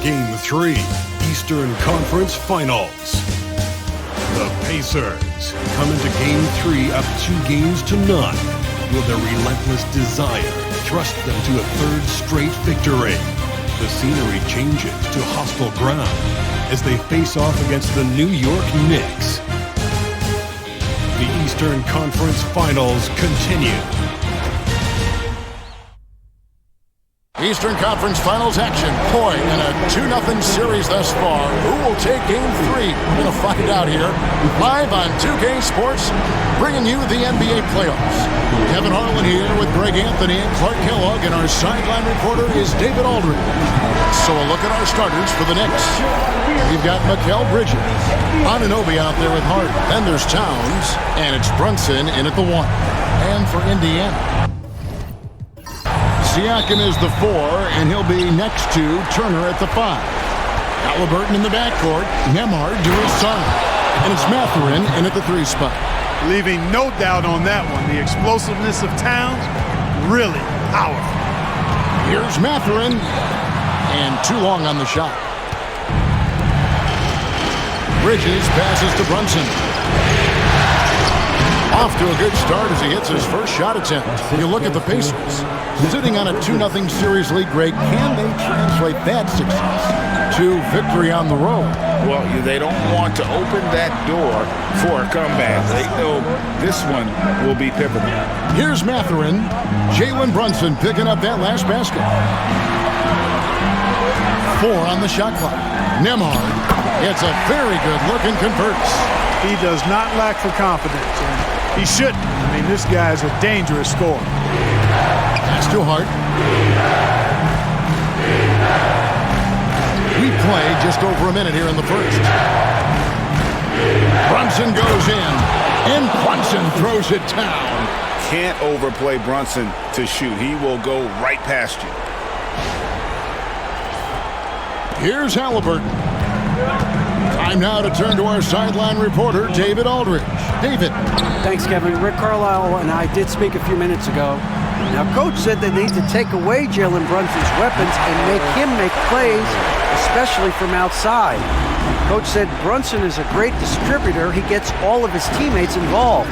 Game 3, Eastern Conference Finals. The Pacers come into Game 3 up 2 games to none. Will their relentless desire thrust them to a third straight victory? The scenery changes to hostile ground as they face off against the New York Knicks. The Eastern Conference Finals continue. Eastern Conference Finals action. Boy, in a 2-0 series thus far. Who will take Game 3? We're going to find out here. Live on 2K Sports, bringing you the NBA playoffs. Kevin Harlan here with Greg Anthony and Clark Kellogg, and our sideline reporter is David Aldridge. So a look at our starters for the Knicks. We've got Mikal Bridges, Anunoby out there with Hart. Then there's Towns, and it's Brunson in at the 1. And for Indiana, Siakam is the 4, and he'll be next to Turner at the 5. Halliburton in the backcourt, Nembhard to his side. And it's Mathurin in at the 3 spot. Leaving no doubt on that one. The explosiveness of Towns, really powerful. Here's Mathurin, and too long on the shot. Bridges passes to Brunson. Off to a good start as he hits his first shot attempt. You look at the Pacers. Sitting on a 2-0 series lead, Greg, can they translate that success to victory on the road? Well, they don't want to open that door for a comeback. They know this one will be pivotal. Here's Mathurin. Jalen Brunson picking up that last basket. 4 on the shot clock. Nembhard gets a very good look and converts. He does not lack for confidence, and he shouldn't. I mean, this guy's a dangerous scorer. Pass to Hart. We play just over a minute here in the first. Brunson goes in, and Brunson throws it down. Can't overplay Brunson to shoot. He will go right past you. Here's Halliburton. Time now to turn to our sideline reporter, David Aldridge. David. Thanks, Kevin. Rick Carlisle and I did speak a few minutes ago. Now, Coach said they need to take away Jalen Brunson's weapons and make him make plays, especially from outside. Coach said Brunson is a great distributor. He gets all of his teammates involved.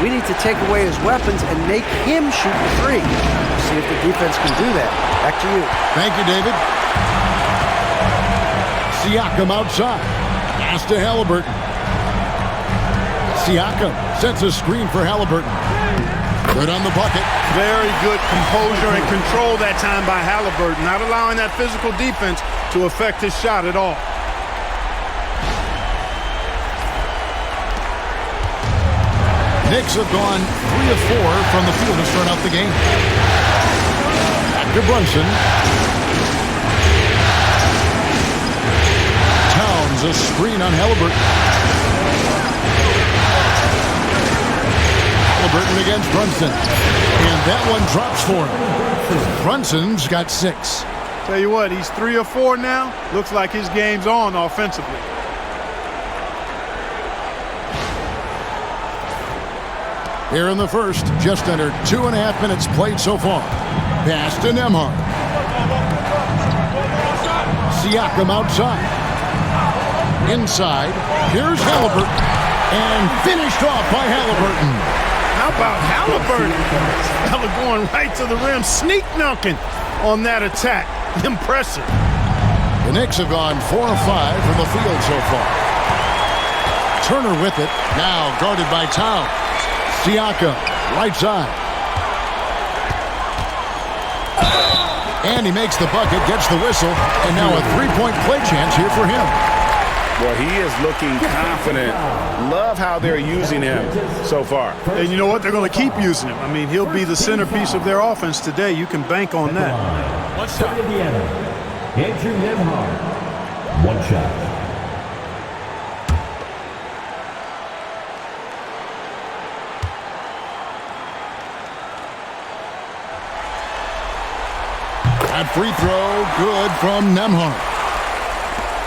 We need to take away his weapons and make him shoot the 3. See if the defense can do that. Back to you. Thank you, David. Siakam outside. Pass to Halliburton. Siakam sets a screen for Halliburton. Good on the bucket. Very good composure and control that time by Halliburton, not allowing that physical defense to affect his shot at all. Knicks have gone 3 of 4 from the field to start out the game. Back to Brunson. Towns a screen on Halliburton. Halliburton against Brunson. And that one drops for him. Brunson's got 6. Tell you what, he's 3 of 4 now. Looks like his game's on offensively. Here in the first, just under 2.5 minutes played so far. Pass to Nembhard. Siakam outside. Inside, here's Halliburton. And finished off by Halliburton. How about Halliburton? Fella going right to the rim, sneak dunking on that attack. Impressive. The Knicks have gone 4 of 5 from the field so far. Turner with it, now guarded by Towns. Siakam, right side. And he makes the bucket, gets the whistle, and now a 3-point play chance here for him. Well, he is looking confident. Love how they're using him so far. And you know what? They're going to keep using him. I mean, he'll be the centerpiece of their offense today. You can bank on that. What's up, Indiana? Andrew Nembhard. 1 shot. That free throw, good from Nembhard.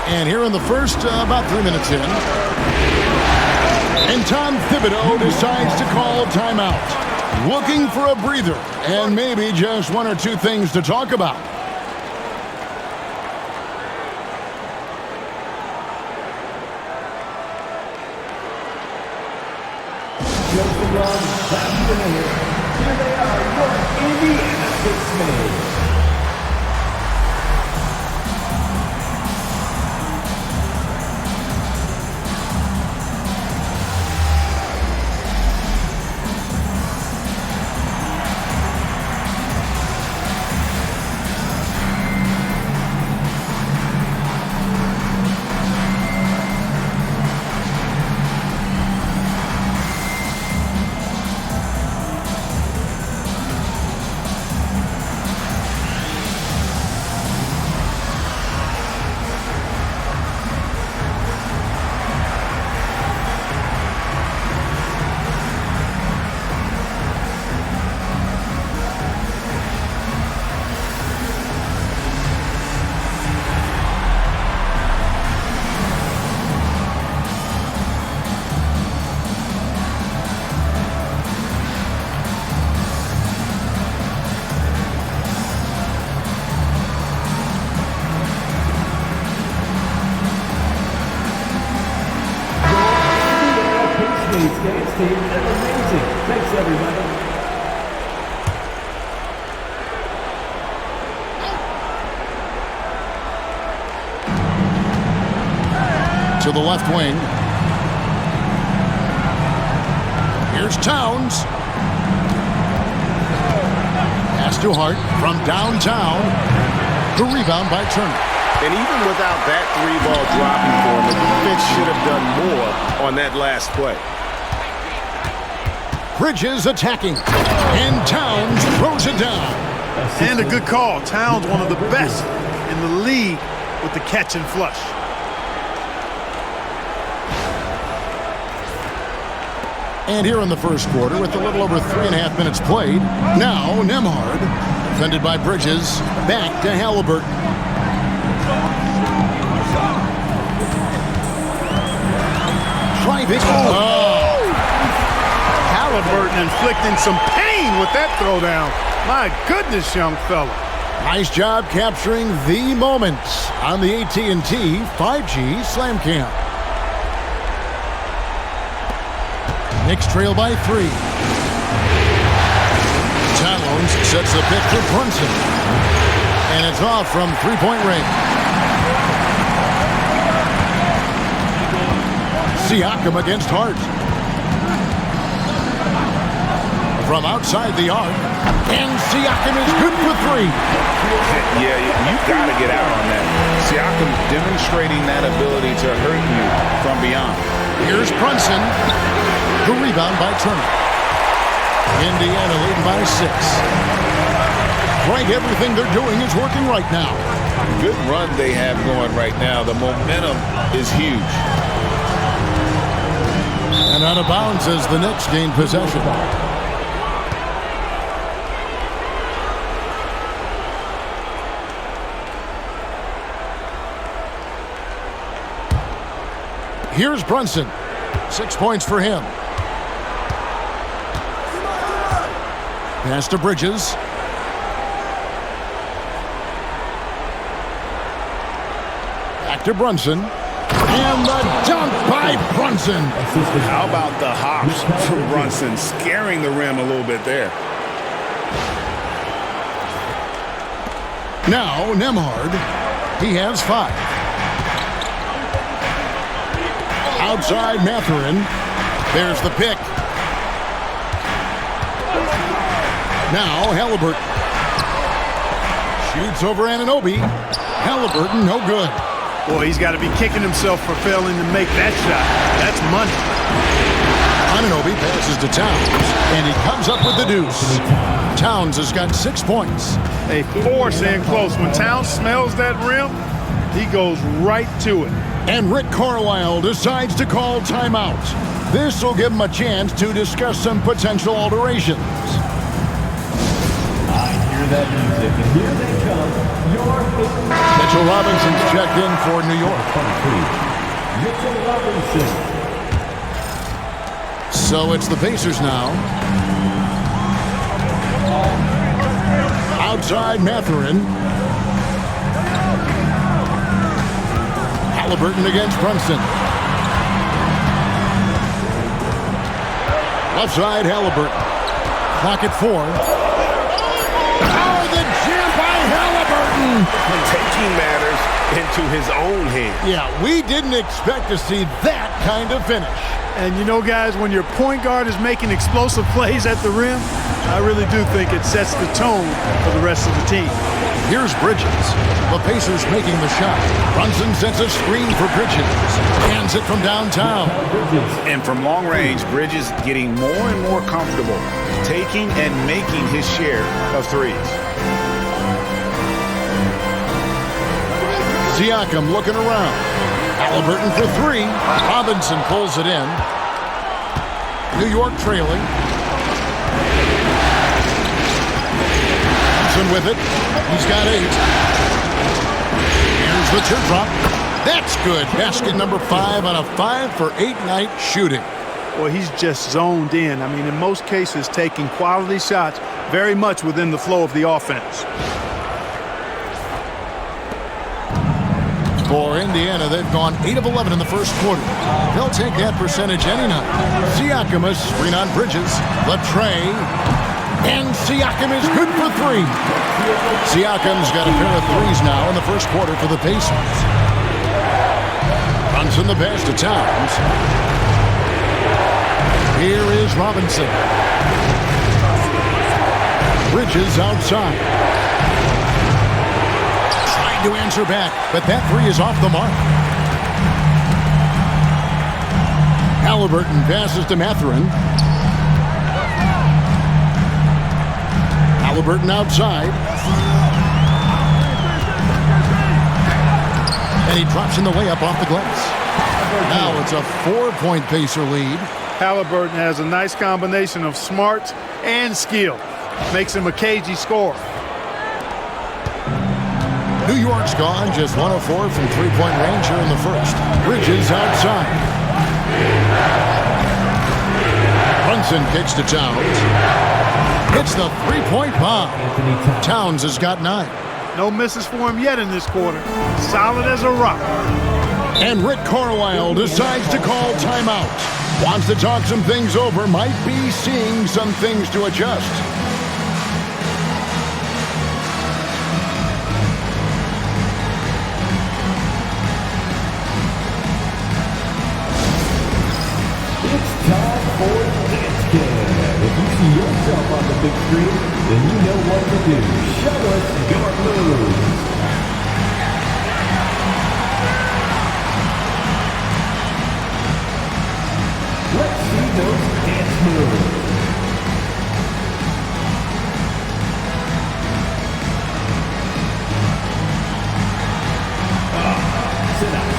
And here in the first, about 3 minutes in. And Tom Thibodeau decides to call timeout. Looking for a breather and maybe just 1 or 2 things to talk about. run last minute. Here they are, York Indiana 6 minutes. Dance team, that's amazing. Thanks, everybody. To the left wing. Here's Towns. Pass to Hart from downtown. The rebound by Turner. And even without that three-ball dropping for him, the defense should have done more on that last play. Bridges attacking, and Towns throws it down. And a good call. Towns, one of the best in the league with the catch and flush. And here in the first quarter, with a little over 3.5 minutes played, now Nembhard, defended by Bridges, back to Halliburton. Driving. Halliburton inflicting some pain with that throwdown. My goodness, young fella. Nice job capturing the moments on the AT&T 5G Slam Cam. Knicks trail by 3. Towns sets the pick for Brunson. And it's off from three-point range. Siakam against Hart. From outside the arc. And Siakam is good for 3. Yeah, you've got to get out on that. Siakam demonstrating that ability to hurt you from beyond. Here's Brunson. The rebound by Turner. Indiana leading by 6. Right, everything they're doing is working right now. Good run they have going right now. The momentum is huge. And out of bounds as the Knicks gain possession. Here's Brunson. 6 points for him. Pass to Bridges. Back to Brunson. And the dunk by Brunson. How about the hops from Brunson, scaring the rim a little bit there. Now Nembhard. He has 5. Outside Mathurin. There's the pick. Now Halliburton. Shoots over Anunoby. Halliburton, no good. Boy, he's got to be kicking himself for failing to make that shot. That's money. Anunoby passes to Towns, and he comes up with the deuce. Towns has got 6 points. They force in close. When Towns smells that rim, he goes right to it. And Rick Carlisle decides to call timeout. This will give him a chance to discuss some potential alterations. I hear that music, and here they come. Mitchell Robinson's checked in for New York. Mitchell Robinson. So it's the Pacers now. Outside Mathurin. Halliburton against Brunson. Left side, Halliburton. Clock at 4. Oh, the jam by Halliburton! Taking matters into his own hands. Yeah, we didn't expect to see that kind of finish. And you know, guys, when your point guard is making explosive plays at the rim, I really do think it sets the tone for the rest of the team. Here's Bridges. The Pacers making the shot. Brunson sets a screen for Bridges. Hands it from downtown. And from long range, Bridges getting more and more comfortable, taking and making his share of threes. Siakam looking around. Halliburton for 3. Robinson pulls it in. New York trailing. Robinson with it. He's got 8. Here's the teardrop. That's good. Basket number 5 on a 5 for 8 night shooting. Well, he's just zoned in. I mean, in most cases, taking quality shots very much within the flow of the offense. For Indiana, they've gone 8 of 11 in the first quarter. They'll take that percentage any night. Siakam is screen on Bridges. The tray. And Siakam is good for 3. Siakam's got a pair of 3s now in the first quarter for the Pacers. Brunson the pass to Towns. Here is Robinson. Bridges outside. Trying to answer back, but that 3 is off the mark. Halliburton passes to Mathurin. Halliburton outside. And he drops in the layup off the glass. Now it's a 4-point Pacer lead. Halliburton has a nice combination of smarts and skill. Makes him a cagey scorer. New York's gone just 1 of 4 from 3-point range here in the first. Bridges outside. Brunson kicks to Towns. Hits the 3-point bomb. Towns has got 9. No misses for him yet in this quarter. Solid as a rock. And Rick Carlisle decides to call timeout. Wants to talk some things over. Might be seeing some things to adjust. It's time for this game. If you see yourself on the big screen, then you know what to do. Show us your moves. Let's see those dance moves. Sit down.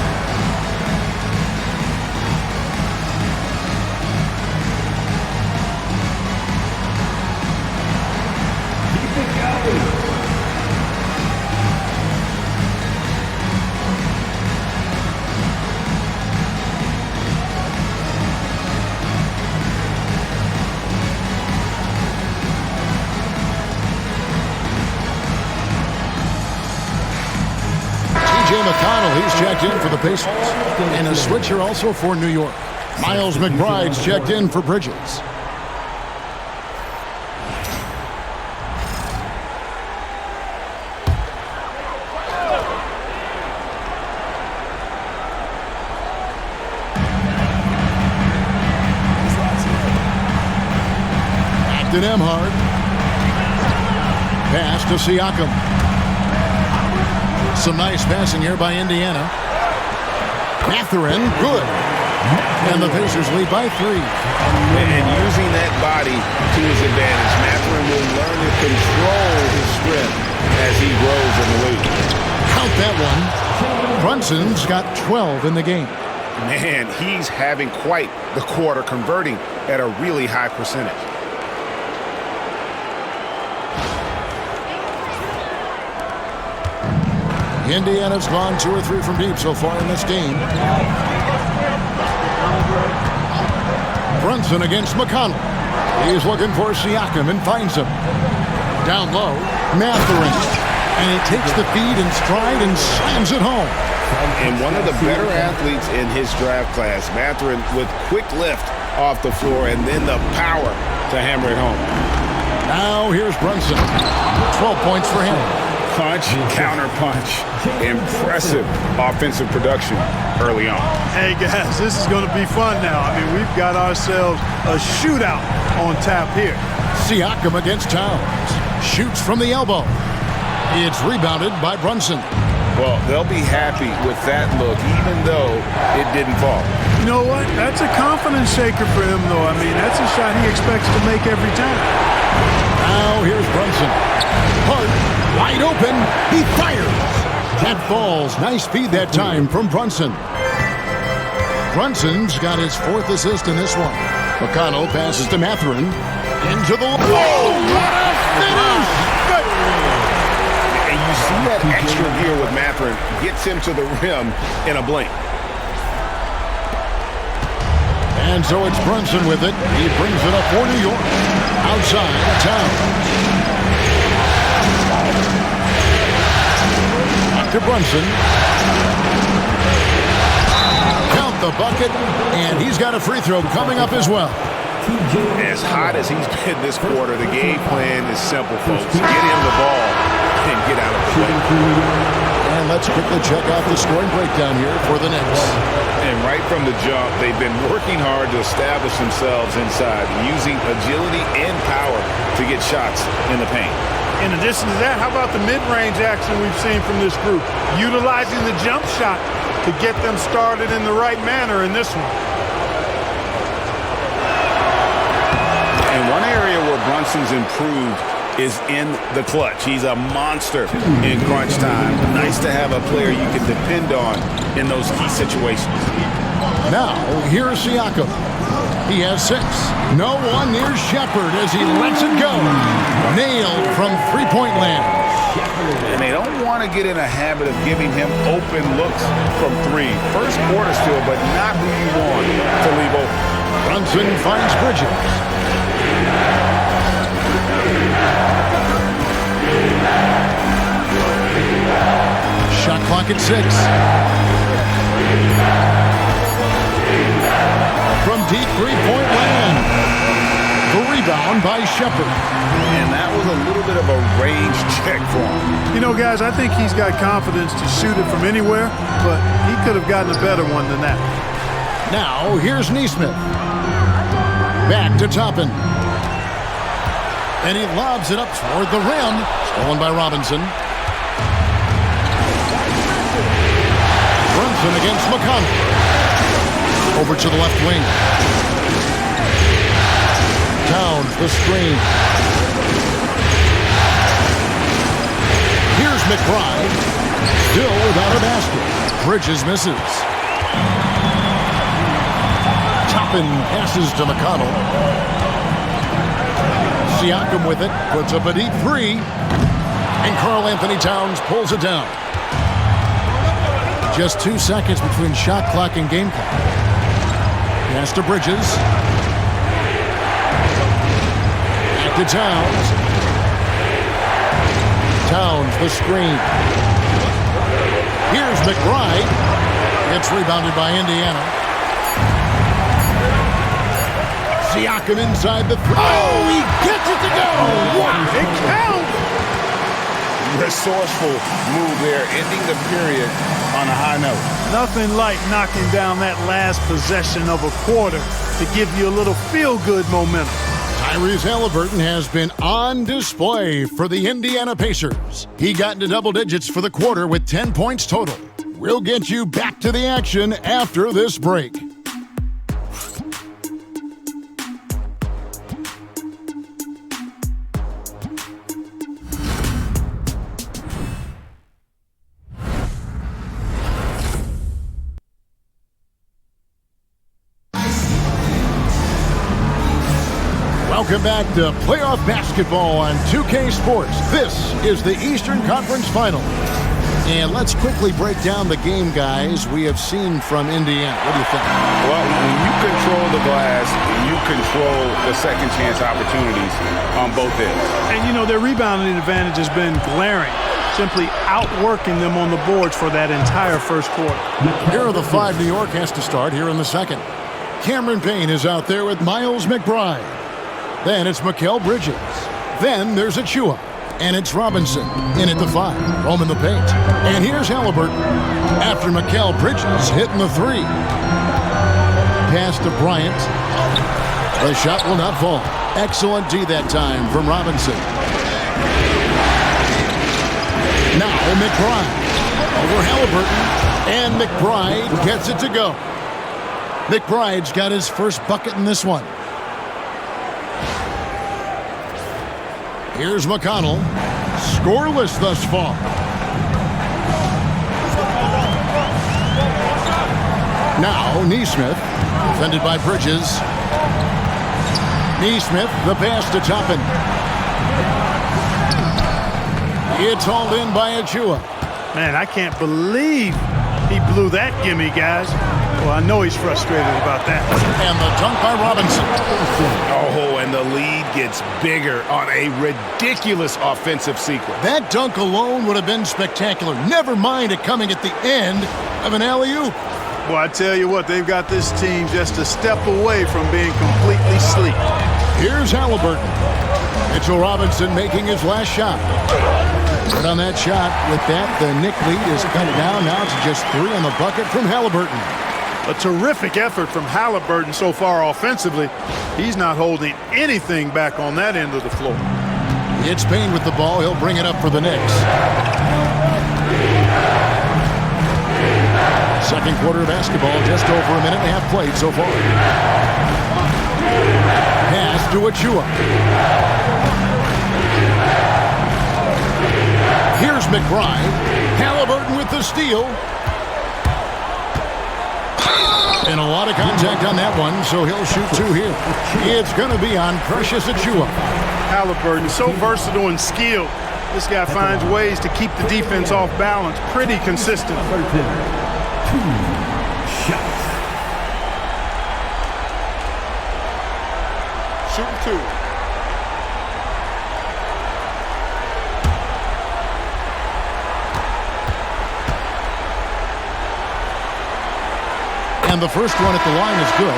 Keep it going. McConnell, he's checked in for the Pacers. And a switcher also for New York. Miles McBride's checked in for Bridges. Acton Emhart. Pass to Siakam. Some nice passing here by Indiana. Mathurin, good. And the Pacers lead by 3. And using that body to his advantage, Mathurin will learn to control his strength as he grows in the league. Count that one. Brunson's got 12 in the game. Man, he's having quite the quarter, converting at a really high percentage. Indiana's gone 2 or 3 from deep so far in this game. Brunson against McConnell. He's looking for Siakam and finds him. Down low, Mathurin. And he takes the feed in stride and slams it home. And one of the better athletes in his draft class, Mathurin, with quick lift off the floor and then the power to hammer it home. Now here's Brunson. 12 points for him. Punch, counter punch. Impressive offensive production early on. Hey, guys, this is going to be fun now. I mean, we've got ourselves a shootout on tap here. Siakam against Towns. Shoots from the elbow. It's rebounded by Brunson. Well, they'll be happy with that look, even though it didn't fall. You know what? That's a confidence shaker for him, though. I mean, that's a shot he expects to make every time. Now here's Brunson. Hart, wide open. He fires. That falls. Nice feed that time from Brunson. Brunson's got his 4th assist in this one. McConnell passes to Mathurin. Into the... Whoa! What a finish! And you see that extra gear with Mathurin gets him to the rim in a blink. And so it's Brunson with it. He brings it up for New York. Outside, Towns. Back to Brunson. Count the bucket, and he's got a free throw coming up as well. As hot as he's been this quarter, the game plan is simple, folks. Get him the ball and get out of the way. And let's quickly check out the scoring breakdown here for the Knicks. And right from the jump, they've been working hard to establish themselves inside, using agility and power to get shots in the paint. In addition to that, how about the mid-range action we've seen from this group? Utilizing the jump shot to get them started in the right manner in this one. And one area where Brunson's improved is in the clutch. He's a monster in crunch time. Nice to have a player you can depend on in those key situations. Now, here's Siakam. He has 6. No one near Shepard as he lets it go. Nailed from three-point land. And they don't want to get in a habit of giving him open looks from 3. First quarter still, but not who you want to leave open. Brunson finds Bridges. Shot clock at 6. From deep three-point land. The rebound by Shepard. And that was a little bit of a range check for him. You know, guys, I think he's got confidence to shoot it from anywhere, but he could have gotten a better one than that. Now, here's Neesmith. Back to Toppin. And he lobs it up toward the rim. Stolen by Robinson. Brunson against McConnell. Over to the left wing. Towns the screen. Here's McBride. Still without a basket. Bridges misses. Toppin passes to McConnell. Siakam with it, puts up a deep 3, and Karl Anthony Towns pulls it down. Just 2 seconds between shot clock and game clock. Pass to Bridges. Back to Towns. Towns the screen. Here's McBride. It's rebounded by Indiana. Siakam inside the 3. Oh, he gets it to go! Wow, it counts! Resourceful move there, ending the period on a high note. Nothing like knocking down that last possession of a quarter to give you a little feel-good momentum. Tyrese Halliburton has been on display for the Indiana Pacers. He got into double digits for the quarter with 10 points total. We'll get you back to the action after this break. Welcome back to playoff basketball on 2K Sports. This is the Eastern Conference Final. And let's quickly break down the game, guys, we have seen from Indiana. What do you think? Well, when you control the glass, you control the second chance opportunities on both ends. And, you know, their rebounding advantage has been glaring, simply outworking them on the boards for that entire first quarter. Here are the 5 New York has to start here in the second. Cameron Payne is out there with Miles McBride. Then it's Mikal Bridges. Then there's Achua. And it's Robinson in at the 5, roaming the paint. And here's Halliburton after Mikal Bridges hitting the 3. Pass to Bryant. The shot will not fall. Excellent D that time from Robinson. Now McBride over Halliburton. And McBride gets it to go. McBride's got his first bucket in this one. Here's McConnell. Scoreless thus far. Now Neesmith. Defended by Bridges. Neesmith, the pass to Toppin. It's hauled in by Achua. Man, I can't believe he blew that gimme, guys. Well, I know he's frustrated about that. And the dunk by Robinson. Oh, and the lead gets bigger on a ridiculous offensive sequence. That dunk alone would have been spectacular. Never mind it coming at the end of an alley-oop. Well, I tell you what, they've got this team just a step away from being completely asleep. Here's Halliburton. Mitchell Robinson making his last shot. Right on that shot. With that, the Knick lead is cut down now to just 3 on the bucket from Halliburton. A terrific effort from Halliburton so far offensively. He's not holding anything back on that end of the floor. It's Payne with the ball. He'll bring it up for the Knicks. Second quarter of basketball, just over a minute and a half played so far. Pass to Achua. Here's McBride. Halliburton with the steal. And a lot of contact on that one, so he'll shoot 2 here. It's going to be on Precious Achua. Halliburton, so versatile and skilled. This guy finds ways to keep the defense off balance pretty consistent. 2 shots. Shooting 2. And the first one at the line is good.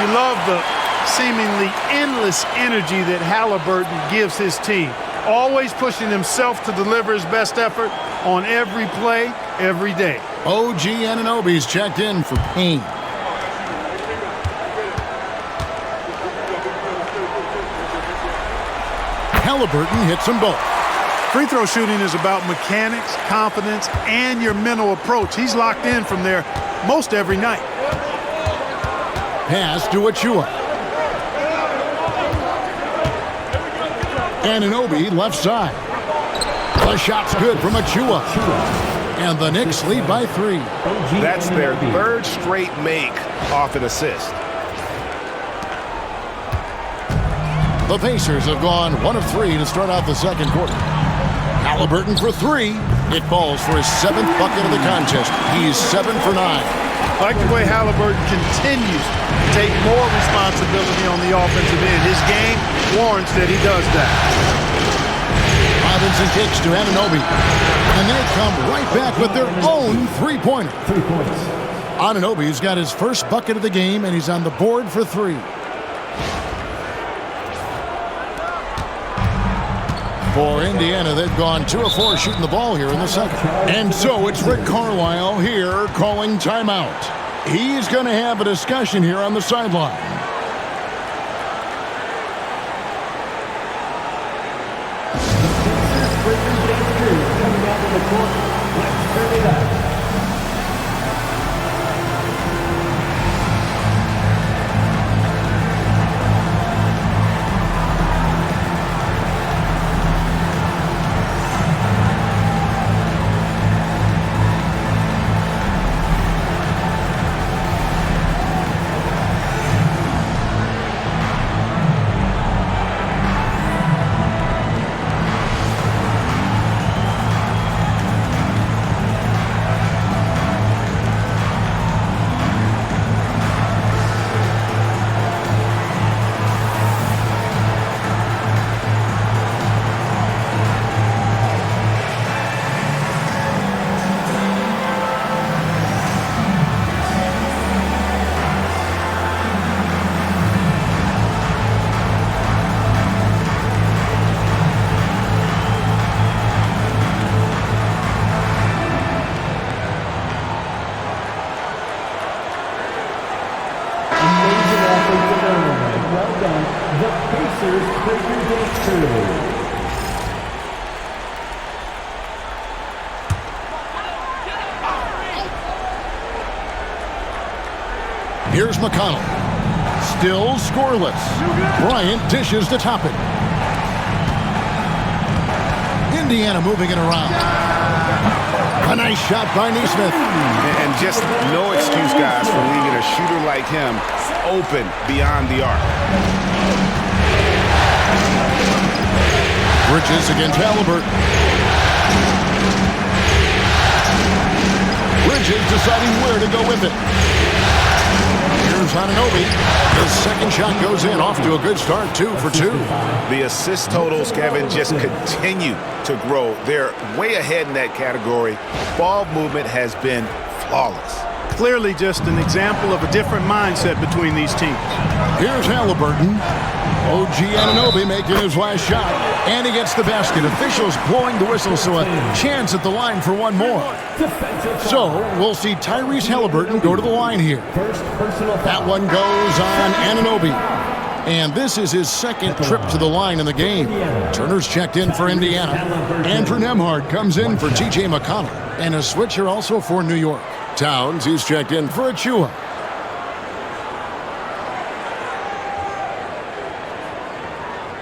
You love the seemingly endless energy that Halliburton gives his team. Always pushing himself to deliver his best effort on every play, every day. OG Anunoby's checked in for Payne. Halliburton hits them both. Free throw shooting is about mechanics, confidence, and your mental approach. He's locked in from there most every night. Pass to Achua. Anunoby left side. The shot's good from Achua. And the Knicks lead by 3. That's their 3rd straight make off an assist. The Pacers have gone 1 of 3 to start out the second quarter. Halliburton for 3. It falls for his 7th bucket of the contest. He's 7 for 9. I like the way Halliburton continues to take more responsibility on the offensive end. His game warrants that he does that. Robinson kicks to Anunoby. And they come right back with their own 3-pointer. 3 points. Anunoby's got his first bucket of the game, and he's on the board for 3. For Indiana, they've gone 2 of 4 shooting the ball here in the second. And so it's Rick Carlisle here calling timeout. He's going to have a discussion here on the sideline. Coming out of the court. Let's turn it up. Here's McConnell. Still scoreless. Bryant dishes to Toppin. Indiana moving it around. A nice shot by Neesmith. And just no excuse, guys, for leaving a shooter like him open beyond the arc. Bridges against Halliburton. Bridges deciding where to go with it. Here's Anunoby. His second shot goes in, off to a good start, 2 for 2. The assist totals, Kevin, just continue to grow. They're way ahead in that category. Ball movement has been flawless. Clearly just an example of a different mindset between these teams. Here's Halliburton. OG Anunoby making his last shot, and he gets the basket. Officials blowing the whistle, so a chance at the line for one more. So we'll see Tyrese Halliburton go to the line here. That one goes on Anunoby. And this is his second trip to the line in the game. Turner's checked in for Indiana. Andrew Nembhard comes in for T.J. McConnell. And a switcher also for New York. Towns, he's checked in for Achua.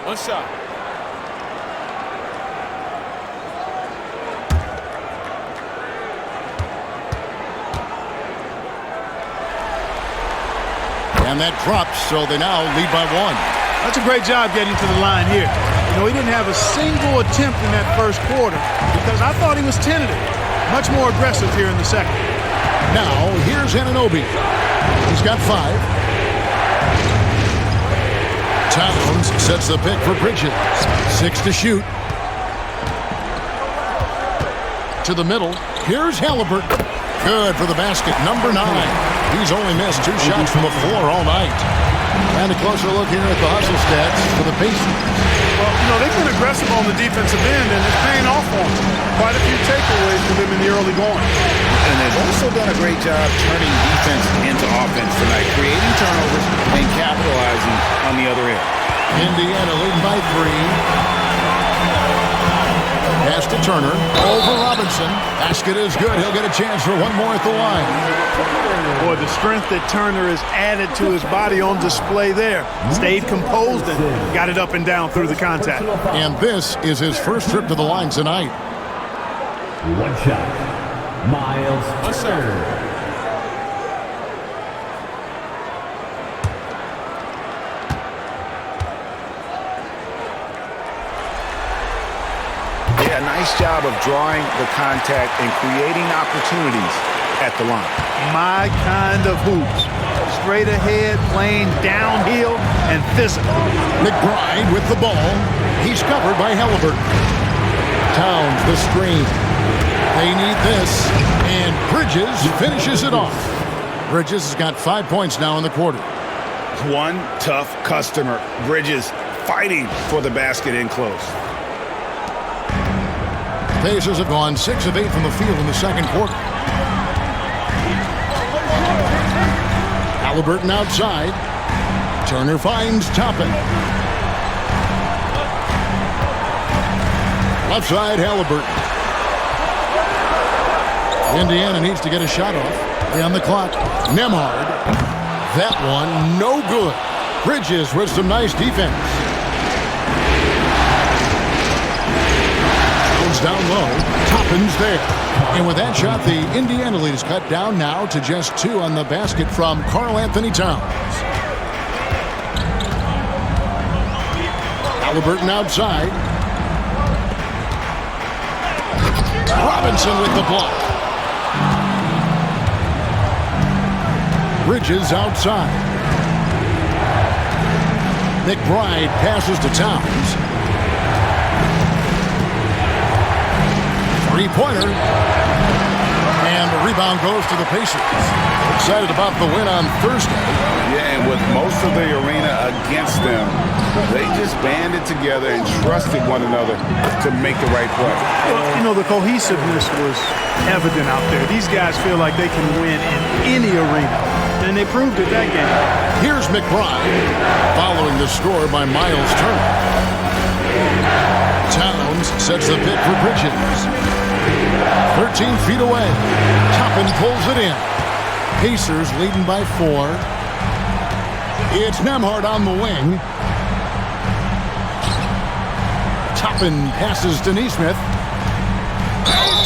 One shot. And that drops, so they now lead by 1. That's a great job getting to the line here. You know, he didn't have a single attempt in that first quarter because I thought he was tentative. Much more aggressive here in the second. Now, here's Anunoby. He's got 5. Towns sets the pick for Bridges. 6 to shoot. To the middle. Here's Halliburton. Good for the basket. Number 9. He's only missed 2 shots from the floor all night. And a closer look here at the hustle stats for the Pacers. Well, you know, they've been aggressive on the defensive end, and it's paying off for them. Quite a few takeaways for them in the early going. And they've also done a great job turning defense into offense tonight, creating turnovers and capitalizing on the other end. Indiana leading by 3. Pass to Turner. Over Robinson. Basket is good. He'll get a chance for one more at the line. Boy, the strength that Turner has added to his body on display there. Stayed composed and got it up and down through the contact. And this is his first trip to the line tonight. One shot. Miles Turner. Yeah, nice job of drawing the contact and creating opportunities at the line. My kind of hoops. Straight ahead, playing downhill and physical. McBride with the ball. He's covered by Halliburton. Towns the screen. They need this. And Bridges finishes it off. Bridges has got 5 points now in the quarter. One tough customer. Bridges fighting for the basket in close. Pacers have gone 6 of 8 from the field in the second quarter. Halliburton outside. Turner finds Toppin. Left side, Halliburton. Indiana needs to get a shot off. On the clock, Nembhard. That one, no good. Bridges with some nice defense. Down low. Toppin's there. And with that shot, the Indiana lead is cut down now to just 2 on the basket from Karl Anthony Towns. Halliburton outside. Robinson with the block. Bridges outside. McBride passes to Towns. Three-pointer. And the rebound goes to the Pacers. Excited about the win on Thursday. Yeah, and with most of the arena against them, they just banded together and trusted one another to make the right play. Well, you know, the cohesiveness was evident out there. These guys feel like they can win in any arena, and they proved it that game. Here's McBride following the score by Miles Turner. Towns sets the pick for Bridges. 13 feet away. Toppin pulls it in. Pacers leading by 4. It's Nembhard on the wing. Toppin passes to Neesmith.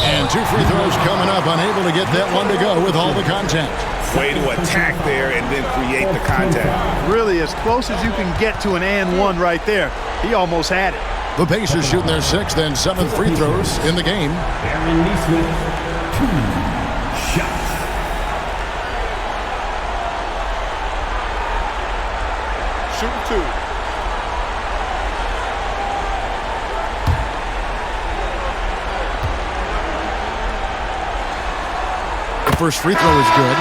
And 2 free throws coming up, unable to get that one to go with all the contact. Way to attack there and then create the contact. Really as close as you can get to an and one right there. He almost had it. The Pacers shooting their 6th and 7th free throws in the game. Aaron Neesmith, 2 shots. Shooting 2. The first free throw is good.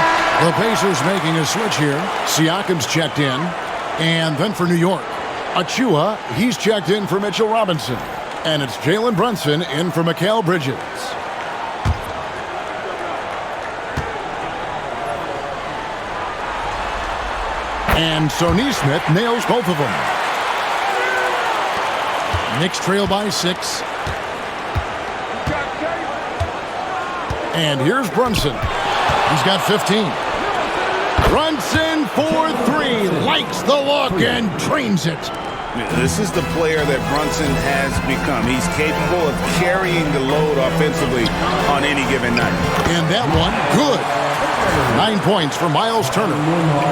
The Pacers making a switch here. Siakam's checked in. And then for New York, Achua, he's checked in for Mitchell Robinson. And it's Jalen Brunson in for Mikal Bridges. And so Neesmith nails both of them. Knicks trail by 6. And here's Brunson. He's got 15. Brunson for 3. Likes the look and drains it. This is the player that Brunson has become. He's capable of carrying the load offensively on any given night. And that one, good. 9 points for Miles Turner.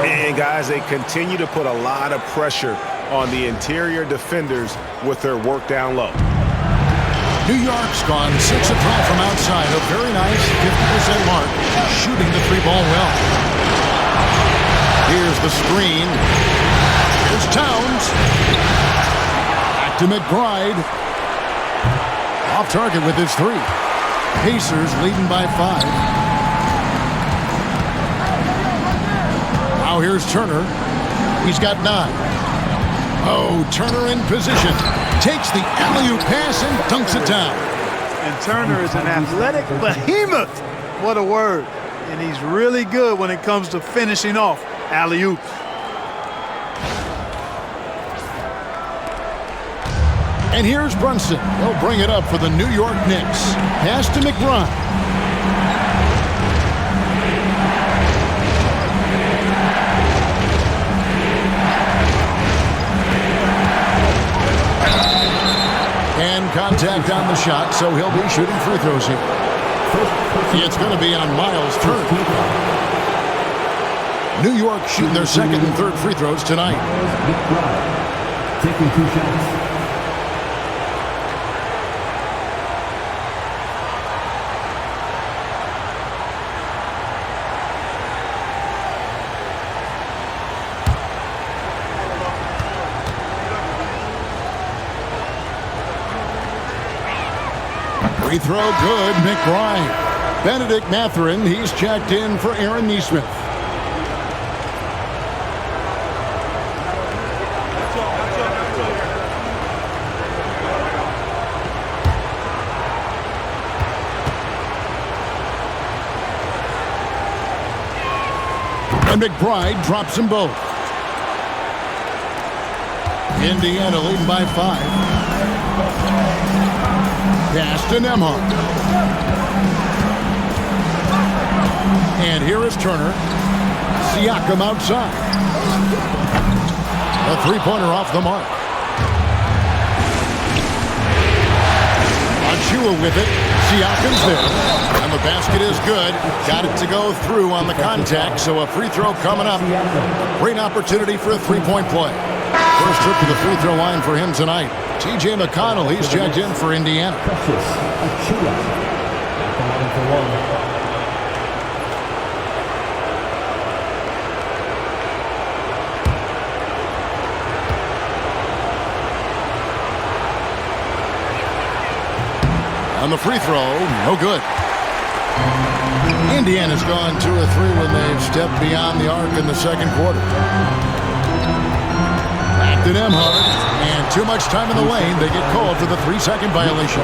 And guys, they continue to put a lot of pressure on the interior defenders with their work down low. New York's gone 6 of 12 from outside. A very nice 50% mark. Shooting the 3-ball well. Here's the screen. Here's Towns. Back to McBride. Off target with his 3. Pacers leading by 5. Now here's Turner. He's got 9. Oh, Turner in position. Takes the alley-oop pass and dunks it down. And Turner is an athletic behemoth. What a word. And he's really good when it comes to finishing off alley-oops. And here's Brunson. He'll bring it up for the New York Knicks. Pass to McBride. And contact on the shot, so he'll be shooting free throws here. It's going to be on Miles Turner. New York shooting their 2nd and 3rd free throws tonight. Taking 2 shots. Free throw good, McBride. Benedict Mathurin, he's checked in for Aaron Neesmith. And McBride drops them both. Indiana leading by 5. Pass to Nembhard. And here is Turner. Siakam outside. A 3-pointer off the mark. Achua with it. Siakam's there. And the basket is good. Got it to go through on the contact, so a free throw coming up. Great opportunity for a 3-point play. First trip to the free throw line for him tonight. T.J. McConnell, he's checked in for Indiana. On the free throw, no good. Indiana's gone 2 of 3 when they've stepped beyond the arc in the 2nd quarter. Back to Nembhard, and too much time in the lane. They get called for the 3-second violation.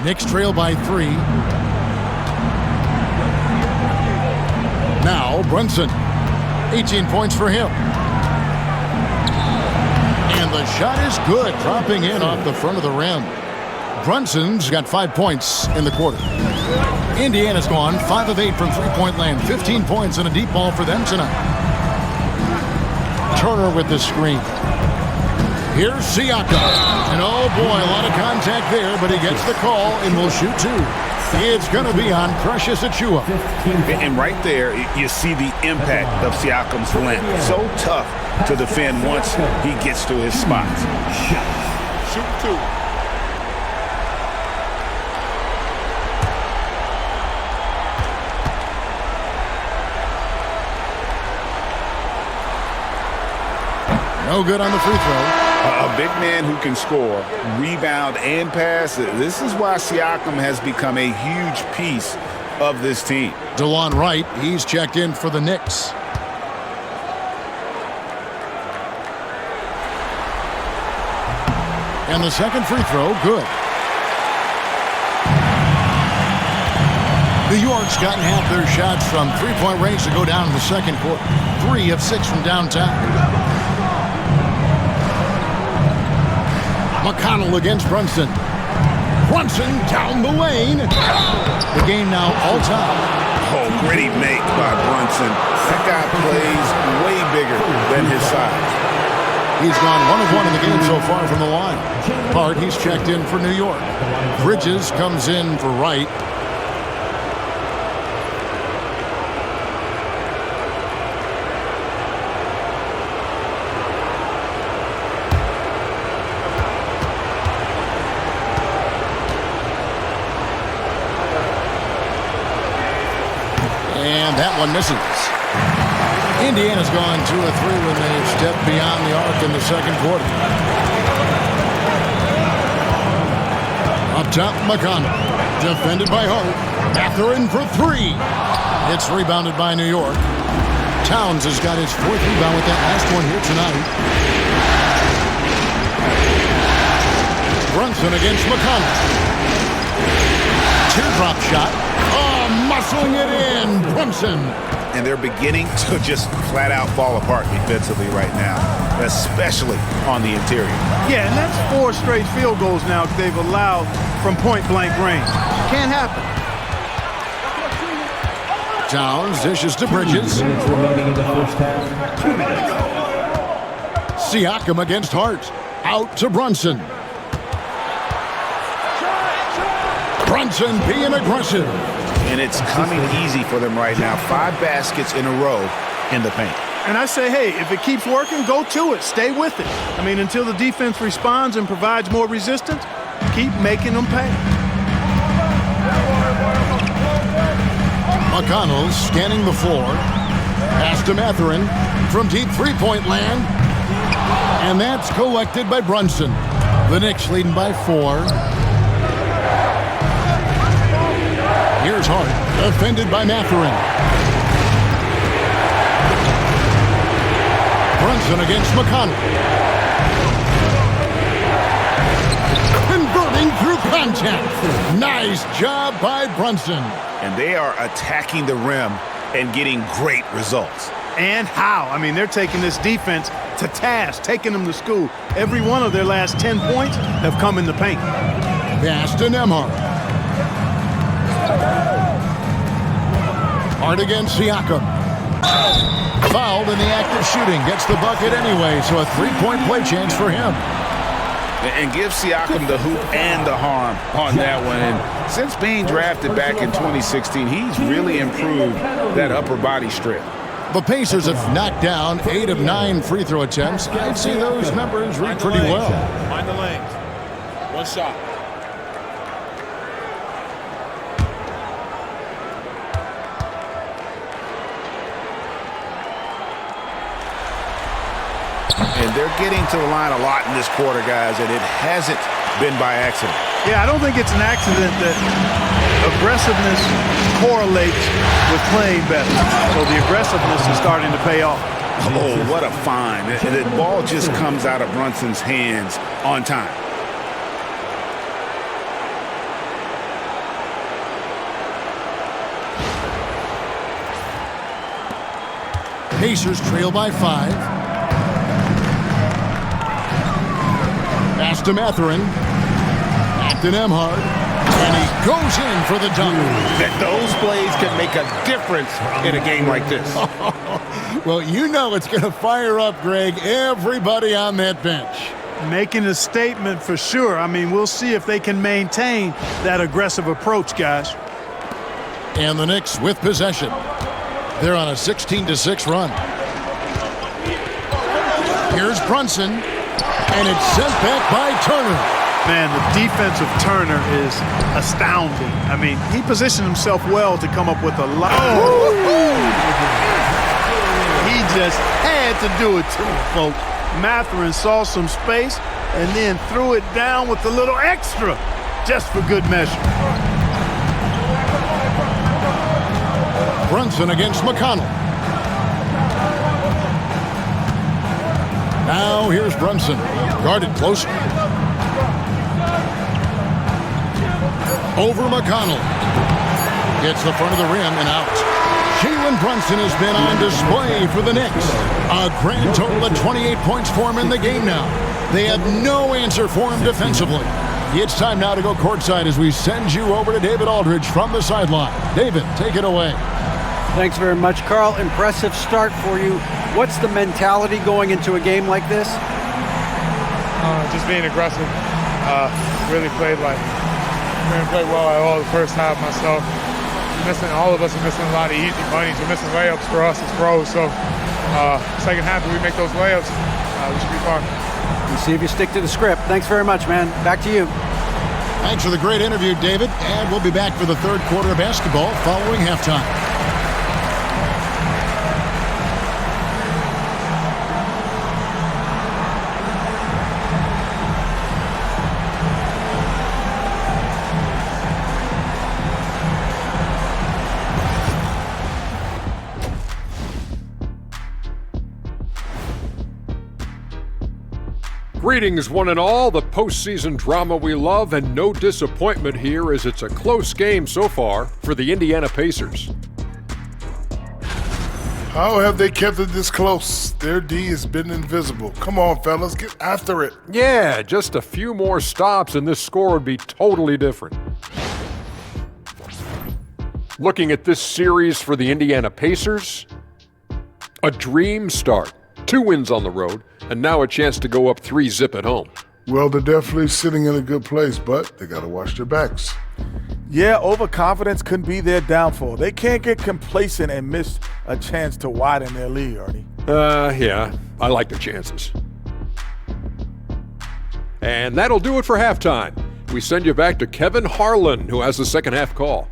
Knicks trail by 3. Now Brunson, 18 points for him. And the the shot is good, dropping in off the front of the rim. Brunson's got 5 points in the quarter. Indiana's gone 5 of 8 from three-point land. 15 points and a deep ball for them tonight. Turner with the screen. Here's Siakam. And oh boy, a lot of contact there, but he gets the call and will shoot two. It's going to be on Precious Achiuwa. And right there, you see the impact of Siakam's length. So tough to defend once he gets to his spots. Shoot two. No good on the free throw. A big man who can score, rebound, and pass. This is why Siakam has become a huge piece of this team. DeLon Wright, he's checked in for the Knicks. And the second free throw, good. New York's gotten half their shots from three-point range to go down in the second quarter. 3 of 6 from downtown. McConnell against Brunson. Brunson down the lane. The game now all time. Oh, gritty make by Brunson. That guy plays way bigger than his size. He's gone 1 of 1 in the game so far from the line. Hart, he's checked in for New York. Bridges comes in for Wright. That one misses. Indiana's gone 2 of 3 when they've stepped beyond the arc in the second quarter. Up top, McConnell. Defended by Hart. Mathurin for 3. It's rebounded by New York. Towns has got his 4th rebound with that last one here tonight. Brunson against McConnell. Teardrop shot. Muscling it in, Brunson. And they're beginning to just flat out fall apart defensively right now, especially on the interior. Yeah, and that's 4 straight field goals now they've allowed from point-blank range. Can't happen. Towns dishes to Bridges. Siakam against Hart. Out to Brunson. Brunson being aggressive. And it's coming easy for them right now. 5 baskets in a row in the paint. And I say, hey, if it keeps working, go to it. Stay with it. I mean, until the defense responds and provides more resistance, keep making them pay. McConnell scanning the floor. Pass to Mathurin from deep three-point land. And that's collected by Brunson. The Knicks leading by 4. Here's Hart, defended by Mathurin. Brunson against McConnell. Converting through contact. Nice job by Brunson. And they are attacking the rim and getting great results. And how? I mean, they're taking this defense to task, taking them to school. Every one of their last 10 points have come in the paint. Pass to Nembhard. Hart against Siakam. Fouled in the act of shooting. Gets the bucket anyway, so a 3-point play chance for him. And give Siakam the hoop and the harm on that one. And since being drafted back in 2016, he's really improved that upper body strip. The Pacers have knocked down 8 of 9 free throw attempts. I'd say those numbers read pretty well. Mind the lanes. 1 shot. And they're getting to the line a lot in this quarter, guys, and it hasn't been by accident. Yeah, I don't think it's an accident that aggressiveness correlates with playing better. So the aggressiveness is starting to pay off. Oh, what a find. The ball just comes out of Brunson's hands on time. Pacers trail by 5. Pass to Mathurin. Back to Nemhard. And he goes in for the dunk. That those plays can make a difference in a game like this. Well, you know it's going to fire up, Greg, everybody on that bench. Making a statement for sure. I mean, we'll see if they can maintain that aggressive approach, guys. And the Knicks with possession. They're on a 16-6 run. Here's Brunson, and it's sent back by Turner. Man, the defense of Turner is astounding. I mean, he positioned himself well to come up with a lot. Oh. He just had to do it too, folks. Mathurin saw some space and then threw it down with a little extra just for good measure. Brunson against McConnell. Now here's Brunson, guarded closer. Over McConnell. Hits the front of the rim and out. Jalen Brunson has been on display for the Knicks. A grand total of 28 points for him in the game now. They have no answer for him defensively. It's time now to go courtside as we send you over to David Aldridge from the sideline. David, take it away. Thanks very much, Carl. Impressive start for you. What's the mentality going into a game like this? Just being aggressive. Really played well at all the first half myself. All of us are missing a lot of easy money. We're missing layups for us as pros. So second half, if we make those layups, we should be fine. We'll see if you stick to the script. Thanks very much, man. Back to you. Thanks for the great interview, David. And we'll be back for the third quarter of basketball following halftime. Greetings, one and all. The postseason drama we love, and no disappointment here as it's a close game so far for the Indiana Pacers. How have they kept it this close? Their D has been invisible. Come on, fellas, get after it. Yeah, just a few more stops and this score would be totally different. Looking at this series for the Indiana Pacers, a dream start. 2 wins on the road, and now a chance to go up 3-0 at home. Well, they're definitely sitting in a good place, but they got to watch their backs. Yeah, overconfidence could be their downfall. They can't get complacent and miss a chance to widen their lead, Ernie. Yeah, I like the chances. And that'll do it for halftime. We send you back to Kevin Harlan, who has the second half call.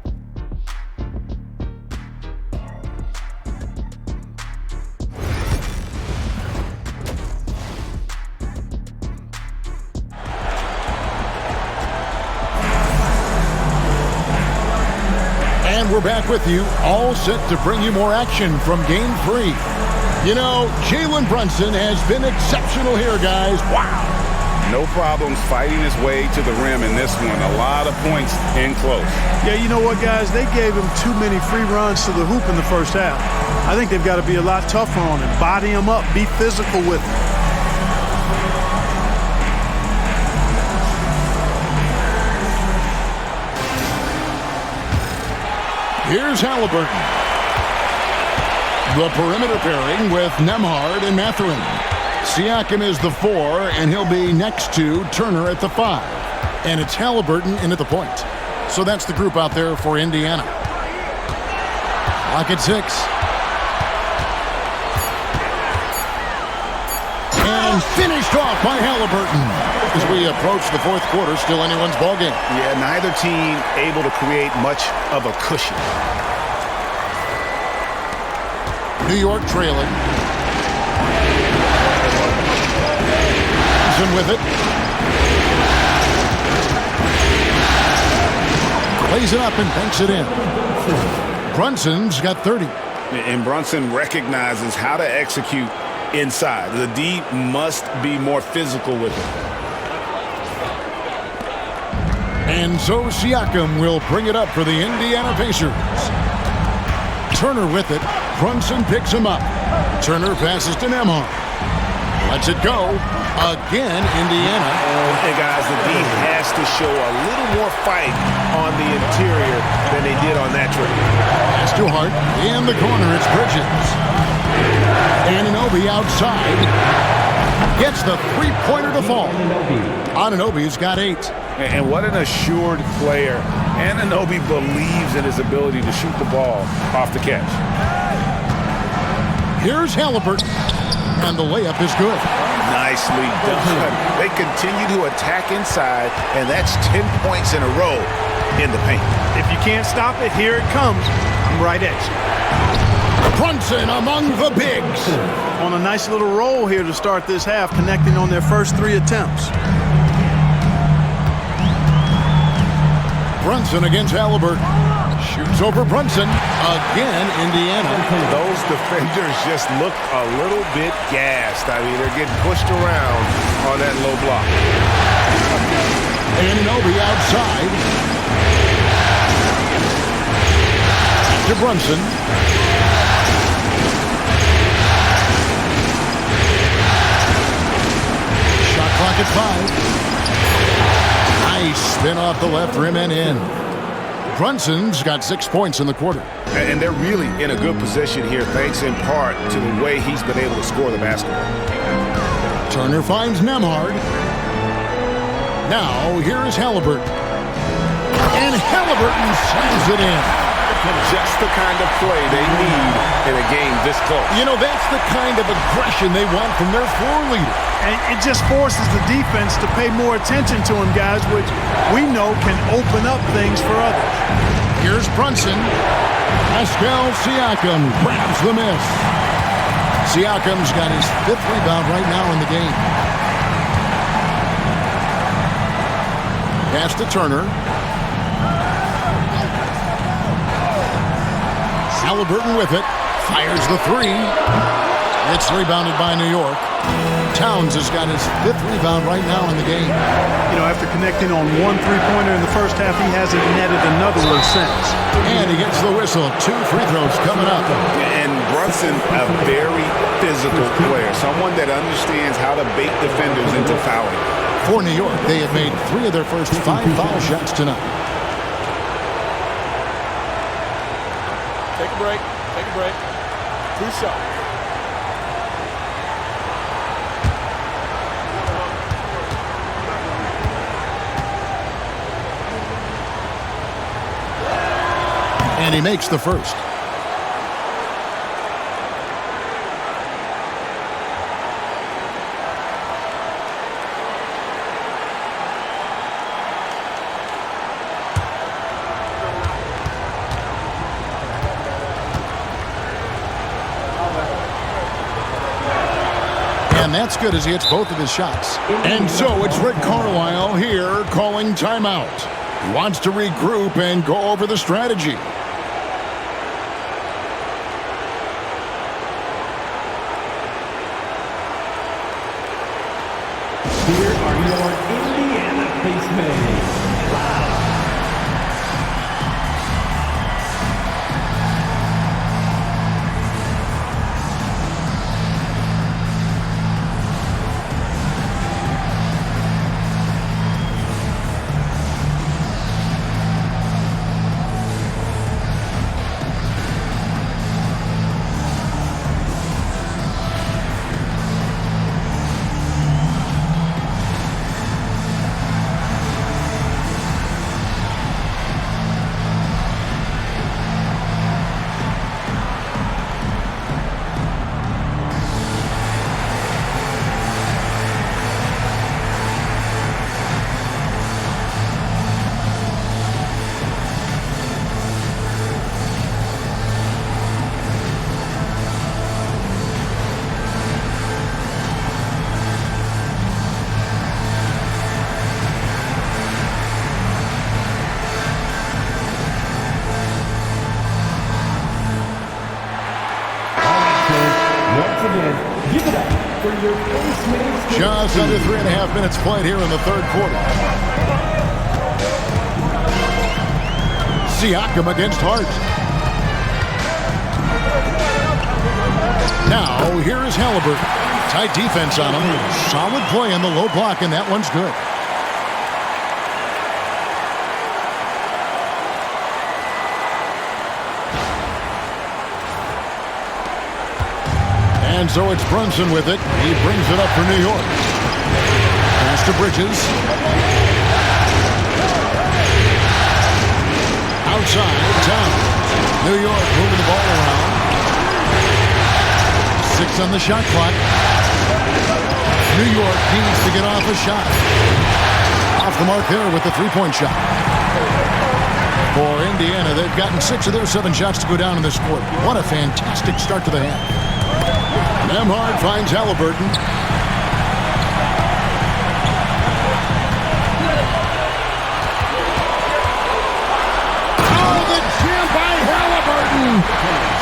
And we're back with you, all set to bring you more action from Game 3. You know, Jalen Brunson has been exceptional here, guys. Wow. No problems fighting his way to the rim in this one. A lot of points in close. Yeah, you know what, guys? They gave him too many free runs to the hoop in the first half. I think they've got to be a lot tougher on him. Body him up. Be physical with him. Here's Halliburton. The perimeter pairing with Nemhard and Mathurin. Siakam is the 4, and he'll be next to Turner at the 5. And it's Halliburton in at the point. So that's the group out there for Indiana. Clock at 6. And finished off by Halliburton. As we approach the fourth quarter, still anyone's ballgame. Yeah, neither team able to create much of a cushion. New York trailing. With it. Plays it up and banks it in. Brunson's got 30. And Brunson recognizes how to execute inside. The D must be more physical with it. And so Siakam will bring it up for the Indiana Pacers. Turner with it. Brunson picks him up. Turner passes to Nemhard. Lets it go. Again, Indiana. Hey, guys, the D has to show a little more fight on the interior than they did on that trip. Pass to Hart. In the corner, it's Bridges. Anunoby outside. Gets the three-pointer to fall. Anunoby's got 8. And what an assured player. Anunoby believes in his ability to shoot the ball off the catch. Here's Halliburton. And the layup is good. Nicely done. They continue to attack inside, and that's 10 points in a row in the paint. If you can't stop it, here it comes. I'm right at you. Brunson among the bigs. On a nice little roll here to start this half, connecting on their first 3 attempts. Brunson against Halliburton. Shoots over Brunson. Again, Indiana. Those defenders just look a little bit gassed. I mean, they're getting pushed around on that low block. Anunoby outside. To Brunson. Shot clock at 5. Nice spin off the left rim and in. Brunson's got 6 points in the quarter. And they're really in a good position here, thanks in part to the way he's been able to score the basketball. Turner finds Nembhard. Now, here is Halliburton. And Halliburton slams it in. Just the kind of play they need in a game this close. You know, that's the kind of aggression they want from their floor leader. And it just forces the defense to pay more attention to him, guys, which we know can open up things for others. Here's Brunson. Pascal Siakam grabs the miss. Siakam's got his 5th rebound right now in the game. Pass to Turner. Halliburton with it. Fires the 3. It's rebounded by New York. Towns has got his 5th rebound right now in the game. You know, after connecting on 1 3-pointer in the first half, he hasn't netted another one since. And he gets the whistle. 2 free throws coming up. And Brunson, a very physical player, someone that understands how to bait defenders into fouling. For New York, they have made 3 of their first 5 foul shots tonight. Take a break. Take a break. 2 shots. And he makes the first. And that's good as he hits both of his shots. And so it's Rick Carlisle here calling timeout. He wants to regroup and go over the strategy. Here are your Indiana basemen. Just under 3.5 minutes played here in the third quarter. Siakam against Hart. Now here is Halliburton. Tight defense on him. Solid play on the low block, and that one's good. And so it's Brunson with it. He brings it up for New York. Pass to Bridges. Outside, Towns. New York moving the ball around. 6 on the shot clock. New York needs to get off a shot. Off the mark there with the three-point shot. For Indiana, they've gotten 6 of their 7 shots to go down in this quarter. What a fantastic start to the half. Nembhard finds Halliburton. Oh, the jam by Halliburton!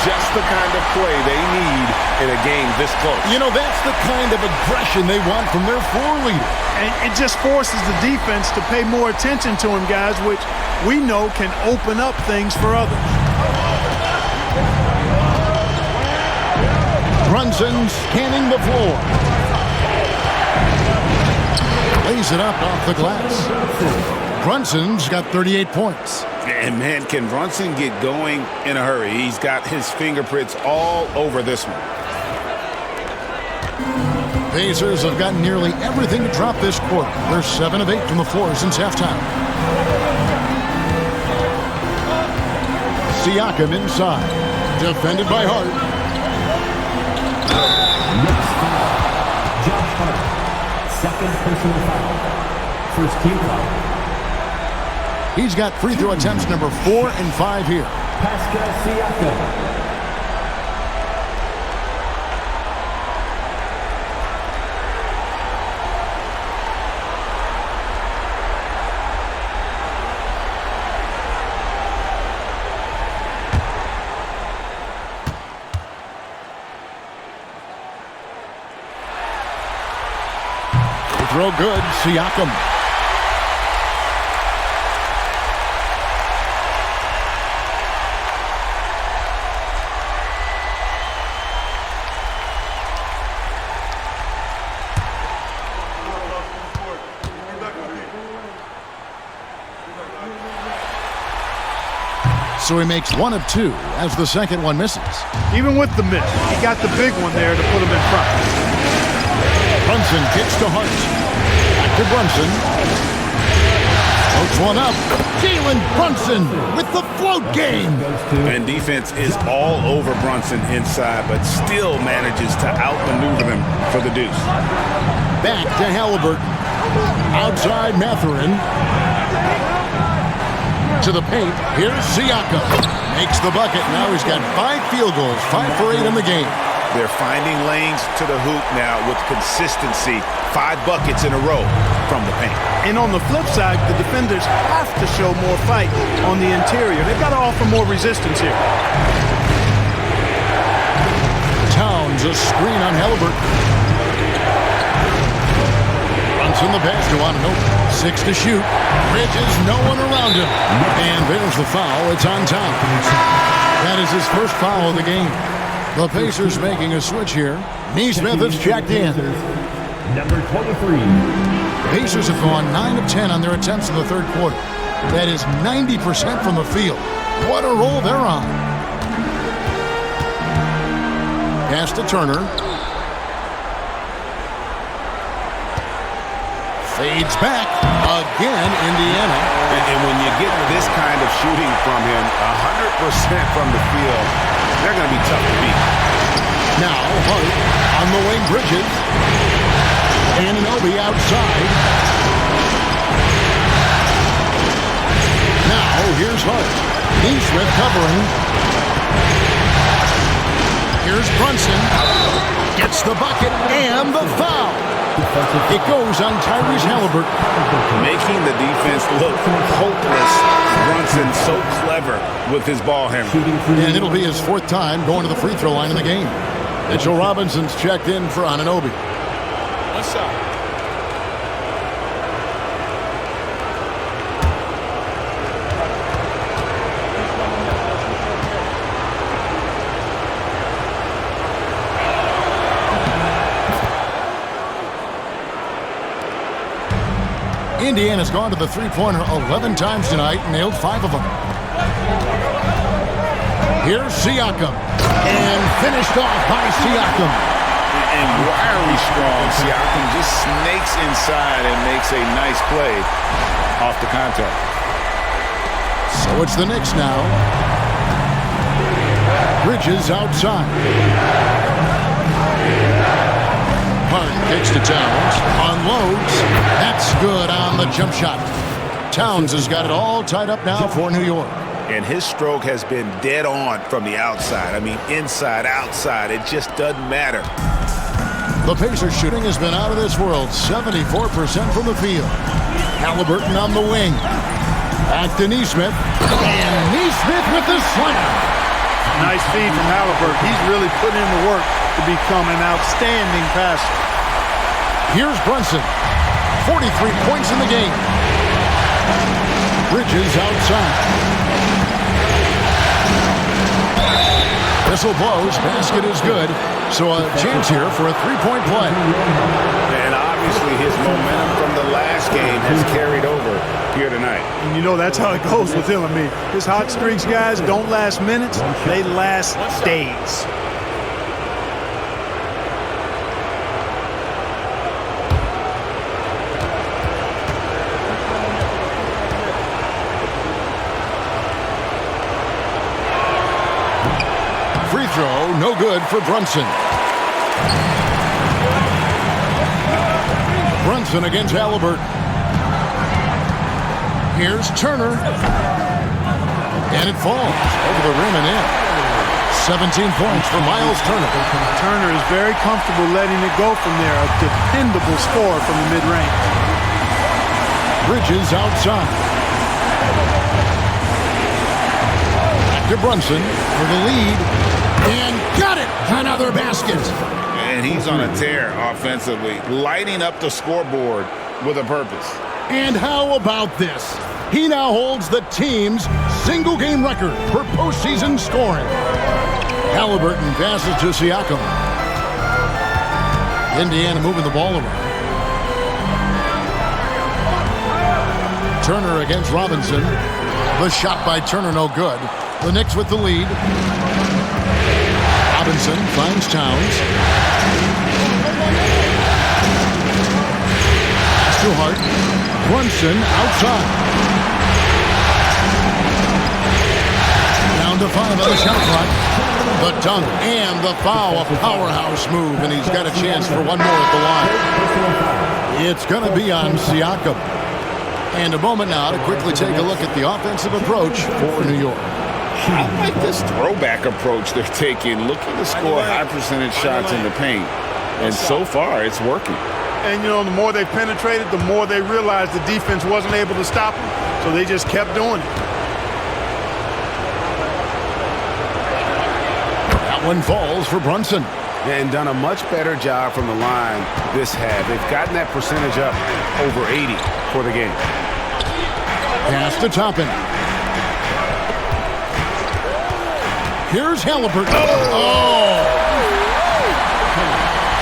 Just the kind of play they need in a game this close. You know, that's the kind of aggression they want from their floor leader. And it just forces the defense to pay more attention to him, guys, which we know can open up things for others. Brunson scanning the floor. Lays it up off the glass. Brunson's got 38 points. And, man, can Brunson get going in a hurry? He's got his fingerprints all over this one. Pacers have gotten nearly everything to drop this quarter. They're 7 of 8 from the floor since halftime. Siakam inside. Defended by Hart. Next foul. Josh Hart. Second personal foul. First team foul. He's got free throw attempts number 4 and 5 here. Pascal Siakam. Throw good, Siakam. So he makes 1 of 2 as the second one misses. Even with the miss, he got the big one there to put him in front. Brunson kicks to Hart. Back to Brunson. Floats one up. Jalen Brunson with the float game. And defense is all over Brunson inside, but still manages to outmaneuver them for the deuce. Back to Halliburton. Outside Mathurin. To the paint. Here's Siakam. Makes the bucket. Now he's got 5 field goals. 5 for 8 in the game. They're finding lanes to the hoop now with consistency. 5 buckets in a row from the paint. And on the flip side, the defenders have to show more fight on the interior. They've got to offer more resistance here. Towns, a screen on Halliburton. Brunson the pass to Ananobi. 6 to shoot. Bridges, no one around him. And there's the foul. It's on Towns. That is his first foul of the game. The Pacers making a switch here. Neesmith has checked in. Number 23. Pacers have gone 9 of 10 on their attempts in the third quarter. That is 90% from the field. What a roll they're on. Pass to Turner. Fades back. Again, Indiana. And when you get this kind of shooting from him, 100% from the field, they're going to be tough to beat. Now, Hart on the wing, Bridges. Ananobi outside. Now, here's Hart. Neesmith covering. Here's Brunson. Gets the bucket and the foul. It goes on Tyrese Halliburton. Making the defense look hopeless. Brunson so clever with his ball handling. And it'll be his 4th time going to the free throw line in the game. Mitchell Robinson's checked in for Ananobi. What's up? Indiana's gone to the three-pointer 11 times tonight and nailed 5 of them. Here's Siakam. And finished off by Siakam. And wiry strong. Siakam just snakes inside and makes a nice play off the contact. So it's the Knicks now. Bridges outside. Hart kicks to Towns. Unloads. That's good on the jump shot. Towns has got it all tied up now for New York. And his stroke has been dead on from the outside. I mean, inside, outside. It just doesn't matter. The Pacers shooting has been out of this world. 74% from the field. Halliburton on the wing. Back to Neesmith. And Neesmith with the slam. Nice feed from Halliburton. He's really put in the work to become an outstanding passer. Here's Brunson. 43 points in the game. Bridges outside. Whistle blows. Basket is good. So a chance here for a three-point play. And obviously his momentum from the last game has carried over here tonight. And you know that's how it goes with him. I mean, his hot streaks, guys, don't last minutes. They last days. Free throw, no good for Brunson. Brunson against Halliburton. Here's Turner. And it falls over the rim and in. 17 points for Miles Turner. Turner is very comfortable letting it go from there. A dependable scorer from the mid-range. Bridges outside. Back to Brunson for the lead. And got it! Another basket. And he's on a tear offensively, lighting up the scoreboard with a purpose. And how about this? He now holds the team's single-game record for postseason scoring. Halliburton passes to Siakam. Indiana moving the ball around. Turner against Robinson. The shot by Turner no good. The Knicks with the lead. Robinson finds Towns. Pass to Hart. Brunson outside. Down to 5 on the shot clock. The dunk and the foul. A powerhouse move, and he's got a chance for one more at the line. It's going to be on Siakam. And a moment now to quickly take a look at the offensive approach for New York. I like this throwback approach they're taking, looking to score high percentage shots in the paint. And so far, it's working. And, you know, the more they penetrated, the more they realized the defense wasn't able to stop them. So they just kept doing it. That one falls for Brunson. And done a much better job from the line this half. They've gotten that percentage up over 80 for the game. Pass to Toppin. Here's Halliburton. Oh!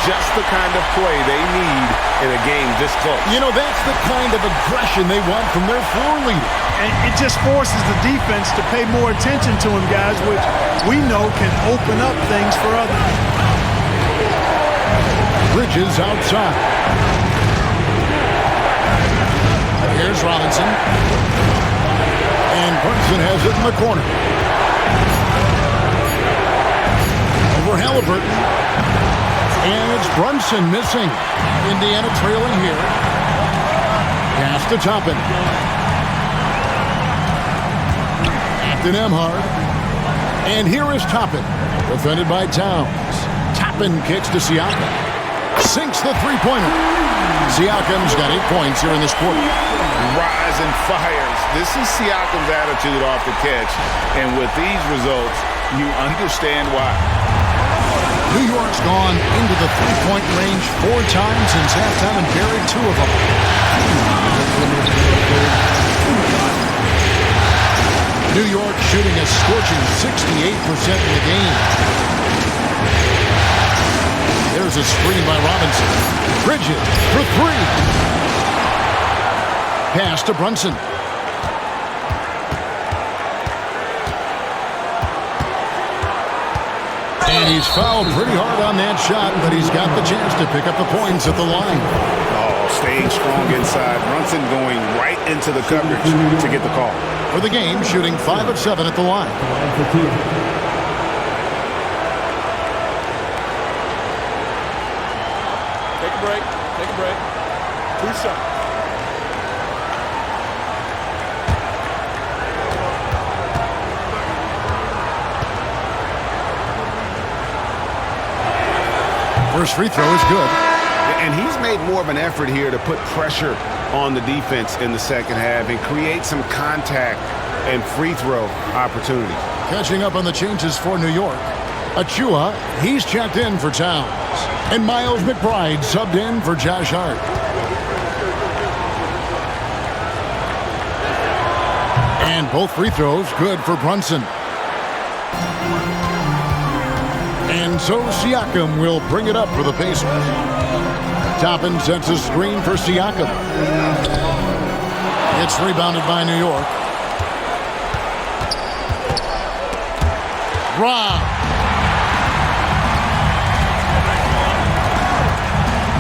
Just the kind of play they need in a game this close. You know, that's the kind of aggression they want from their floor leader. And it just forces the defense to pay more attention to him, guys, which we know can open up things for others. Bridges outside. Here's Robinson. And Brunson has it in the corner. Over Halliburton. And it's Brunson missing. Indiana trailing here. Pass to Toppin. To Nemhard. And here is Toppin. Defended by Towns. Toppin kicks to Siakam. Sinks the three-pointer. Siakam's got 8 points here in this quarter. Rise and fires. This is Siakam's attitude off the catch. And with these results, you understand why. New York's gone into the three-point range 4 times since halftime and buried 2 of them. New York shooting a scorching 68% in the game. There's a screen by Robinson. Bridges for 3. Pass to Brunson. And he's fouled pretty hard on that shot, but he's got the chance to pick up the points at the line. Oh, staying strong inside. Brunson going right into the coverage to get the call. For the game, shooting 5 of 7 at the line. Take a break. Take a break. 2 shots. First free throw is good. And he's made more of an effort here to put pressure on the defense in the second half and create some contact and free throw opportunities. Catching up on the changes for New York. Achua, he's checked in for Towns. And Miles McBride subbed in for Josh Hart. And both free throws good for Brunson. And so Siakam will bring it up for the Pacers. Toppin sets a screen for Siakam. It's rebounded by New York. Rob.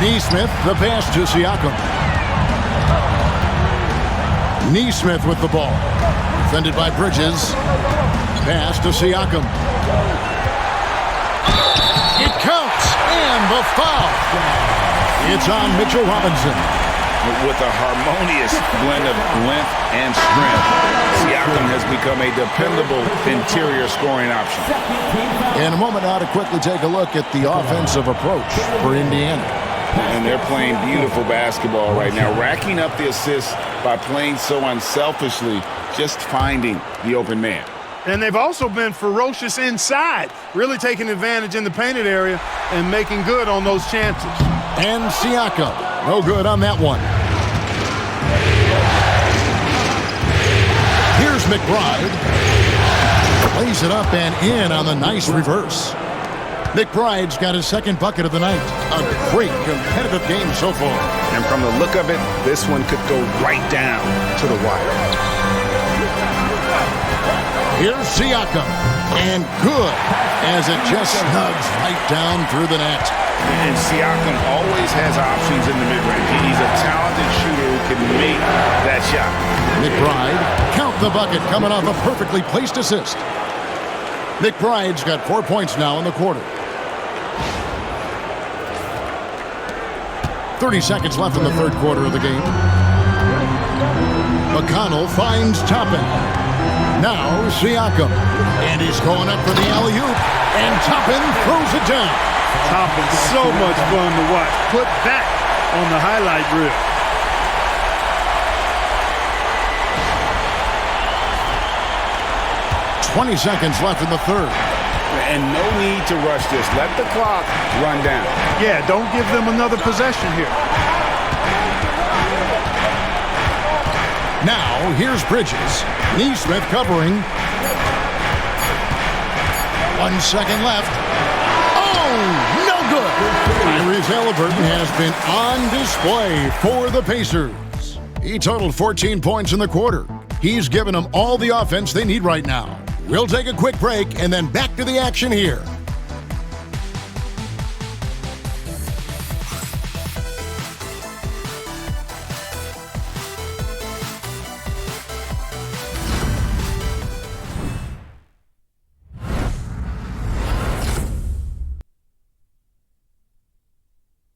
Neesmith, the pass to Siakam. Neesmith with the ball. Defended by Bridges. Pass to Siakam. It counts, and the foul. It's on Mitchell Robinson. With a harmonious blend of length and strength, Siakam has become a dependable interior scoring option. In a moment now to quickly take a look at the offensive approach for Indiana. And they're playing beautiful basketball right now, racking up the assists by playing so unselfishly, just finding the open man. And they've also been ferocious inside, really taking advantage in the painted area and making good on those chances. And Siakam, no good on that one. Here's McBride. Lays it up and in on the nice reverse. McBride's got his second bucket of the night. A great competitive game so far. And from the look of it, this one could go right down to the wire. Here's Siakam, and good, as it just snugs right down through the net. And Siakam always has options in the mid-range. He's a talented shooter who can make that shot. McBride, count the bucket, coming off a perfectly placed assist. McBride's got 4 points now in the quarter. 30 seconds left in the third quarter of the game. McConnell finds Toppin. Now Siakam, and he's going up for the alley-oop, and Toppin throws it down. Toppin's so much fun to watch. Put that on the highlight reel. 20 seconds left in the third. And no need to rush this. Let the clock run down. Yeah, don't give them another possession here. Now, here's Bridges. Neesmith covering. 1 second left. Oh, no good. Tyrese Halliburton has been on display for the Pacers. He totaled 14 points in the quarter. He's given them all the offense they need right now. We'll take a quick break and then back to the action here.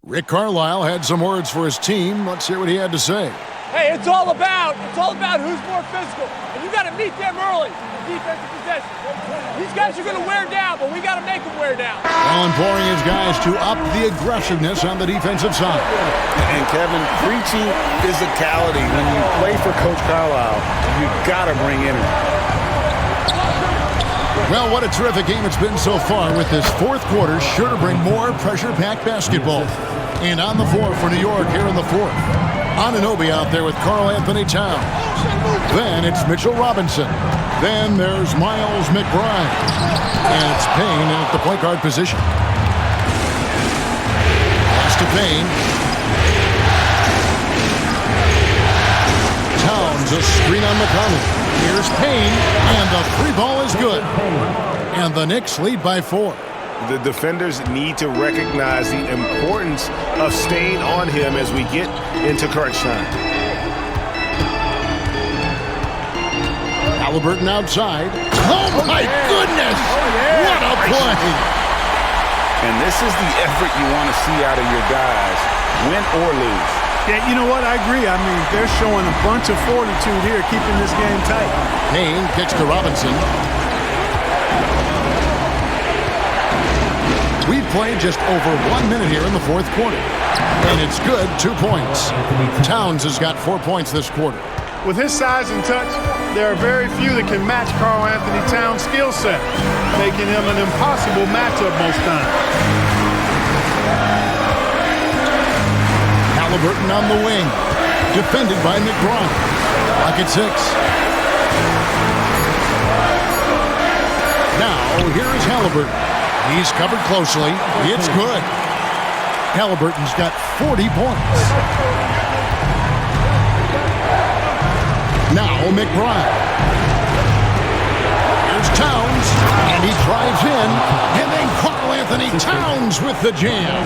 Rick Carlisle had some words for his team. Let's hear what he had to say. Hey, it's all about who's more physical. And you got to meet them early in defensive possession. These guys are going to wear down, but we got to make them wear down. Well, imploring his guys to up the aggressiveness on the defensive side. And Kevin, preaching physicality. When you play for Coach Carlisle, you got to bring energy. Well, what a terrific game it's been so far, with this fourth quarter sure to bring more pressure-packed basketball. And on the floor for New York here in the fourth. Anunoby out there with Karl Anthony Towns. Then it's Mitchell Robinson. Then there's Miles McBride. And it's Payne at the point guard position. Pass to Payne. Runs a screen on McConnell. Here's Payne, and the free ball is good. And the Knicks lead by 4. The defenders need to recognize the importance of staying on him as we get into crunch time. Halliburton outside. Oh, my goodness! What a play! And this is the effort you want to see out of your guys, win or lose. Yeah, you know what? I agree. I mean, they're showing a bunch of fortitude here, keeping this game tight. Payne kicks to Robinson. We've played just over 1 minute here in the fourth quarter. And it's good, 2 points. Towns has got 4 points this quarter. With his size and touch, there are very few that can match Karl Anthony Towns' skill set, making him an impossible matchup most times. Halliburton on the wing, defended by McBride. Lock at 6. Now, here is Halliburton. He's covered closely. It's good. Halliburton's got 40 points. Now McBride. Here's Towns, and he drives in, and then Karl Anthony Towns with the jam.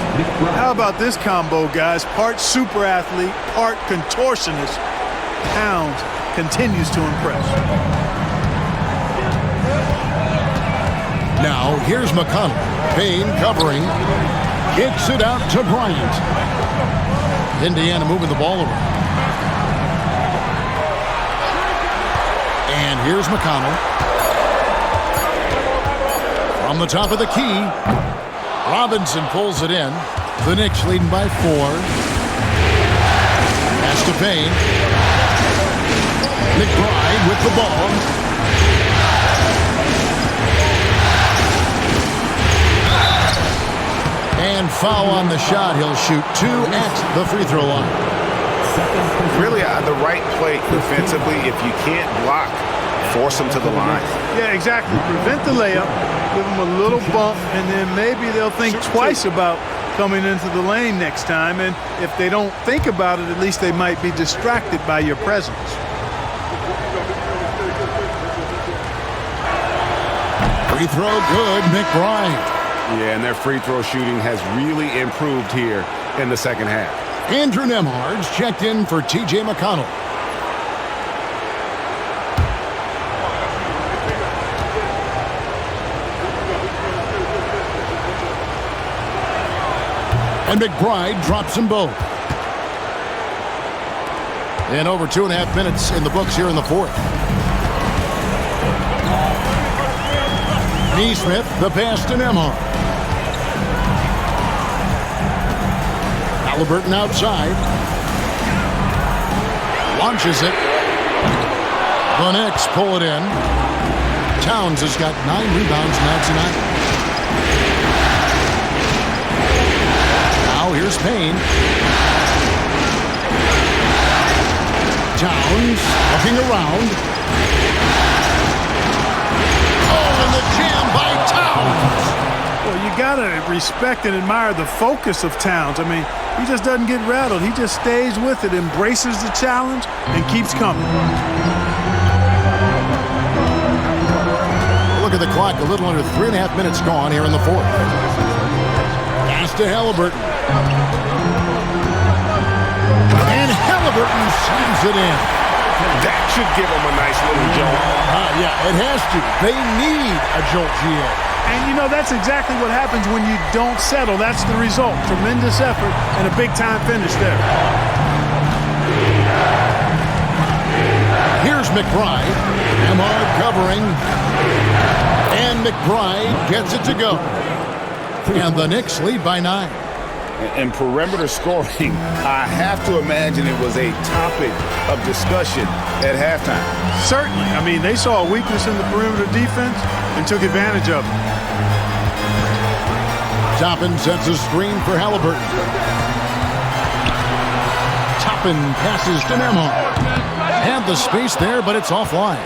How about this combo, guys? Part super athlete, part contortionist. Towns continues to impress. Now, here's McConnell. Payne covering. Kicks it out to Bryant. Indiana moving the ball around. And here's McConnell. From the top of the key. Robinson pulls it in. The Knicks leading by 4. Pass to Payne. McBride with the ball. And foul on the shot. He'll shoot 2 at the free throw line. Really, the right play defensively. If you can't block, force them to the line. Yeah, exactly. Prevent the layup, give them a little bump, and then maybe they'll think twice about coming into the lane next time. And if they don't think about it, at least they might be distracted by your presence. Free throw good, McBride. Yeah, and their free throw shooting has really improved here in the second half. Andrew Nembhard's checked in for T.J. McConnell. And McBride drops them both. And over 2.5 minutes in the books here in the fourth. Neesmith, the pass to Nembhard. Halliburton outside. Launches it. The Knicks pull it in. Towns has got 9 rebounds now tonight. Now here's Payne. Towns looking around. Oh, and the jam by Towns. Well, you got to respect and admire the focus of Towns. I mean, he just doesn't get rattled. He just stays with it, embraces the challenge, and keeps coming. Look at the clock. A little under 3.5 minutes gone here in the fourth. Pass to Halliburton. And Halliburton slams it in. That should give them a nice little jolt. Yeah, it has to. They need a jolt here. And, you know, that's exactly what happens when you don't settle. That's the result. Tremendous effort and a big-time finish there. Here's McBride. Nembhard covering. And McBride gets it to go. And the Knicks lead by 9. And perimeter scoring, I have to imagine it was a topic of discussion at halftime. Certainly. I mean, they saw a weakness in the perimeter defense and took advantage of it. Toppin sets a screen for Halliburton. Toppin passes to Nembhard. Had the space there, but it's offline.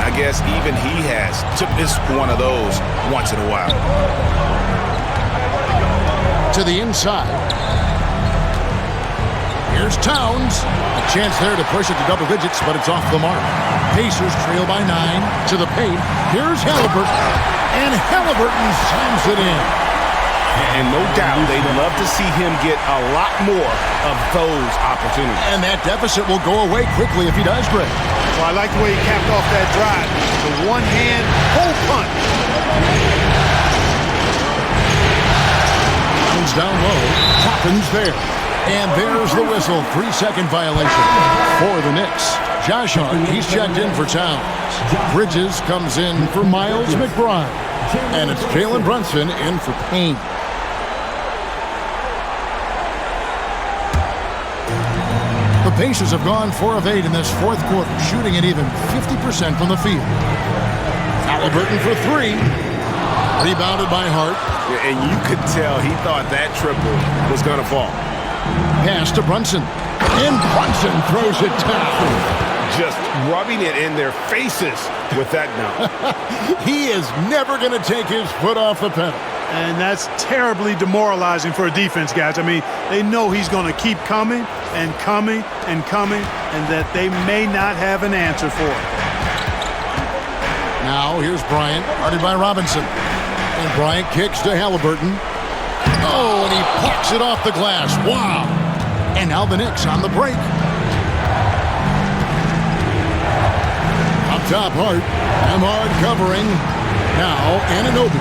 I guess even he has to miss one of those once in a while. To the inside. Here's Towns. A chance there to push it to double digits, but it's off the mark. Pacers trail by 9 to the paint. Here's Halliburton. And Halliburton slams it in. And no doubt they'd love to see him get a lot more of those opportunities. And that deficit will go away quickly if he does, Greg. Well, I like the way he capped off that drive. The one-hand pull punch. Towns down low. Toppin's there. And there's the whistle. 3-second violation for the Knicks. Josh Hart, he's checked in for Towns. Bridges comes in for Miles McBride. And it's Jalen Brunson in for Payne. The Pacers have gone 4 of 8 in this fourth quarter, shooting at even 50% from the field. Halliburton for 3. Rebounded by Hart. Yeah, and you could tell he thought that triple was going to fall. Pass to Brunson. And Brunson throws it down. Just rubbing it in their faces with that dunk. He is never going to take his foot off the pedal. And that's terribly demoralizing for a defense, guys. I mean, they know he's going to keep coming and coming and coming, and that they may not have an answer for it. Now, here's Bryant, guarded by Robinson. And Bryant kicks to Halliburton. Oh, and he plucks it off the glass. Wow. And now the Knicks on the break. Up top, Hart. Hart covering. Now, Anunoby.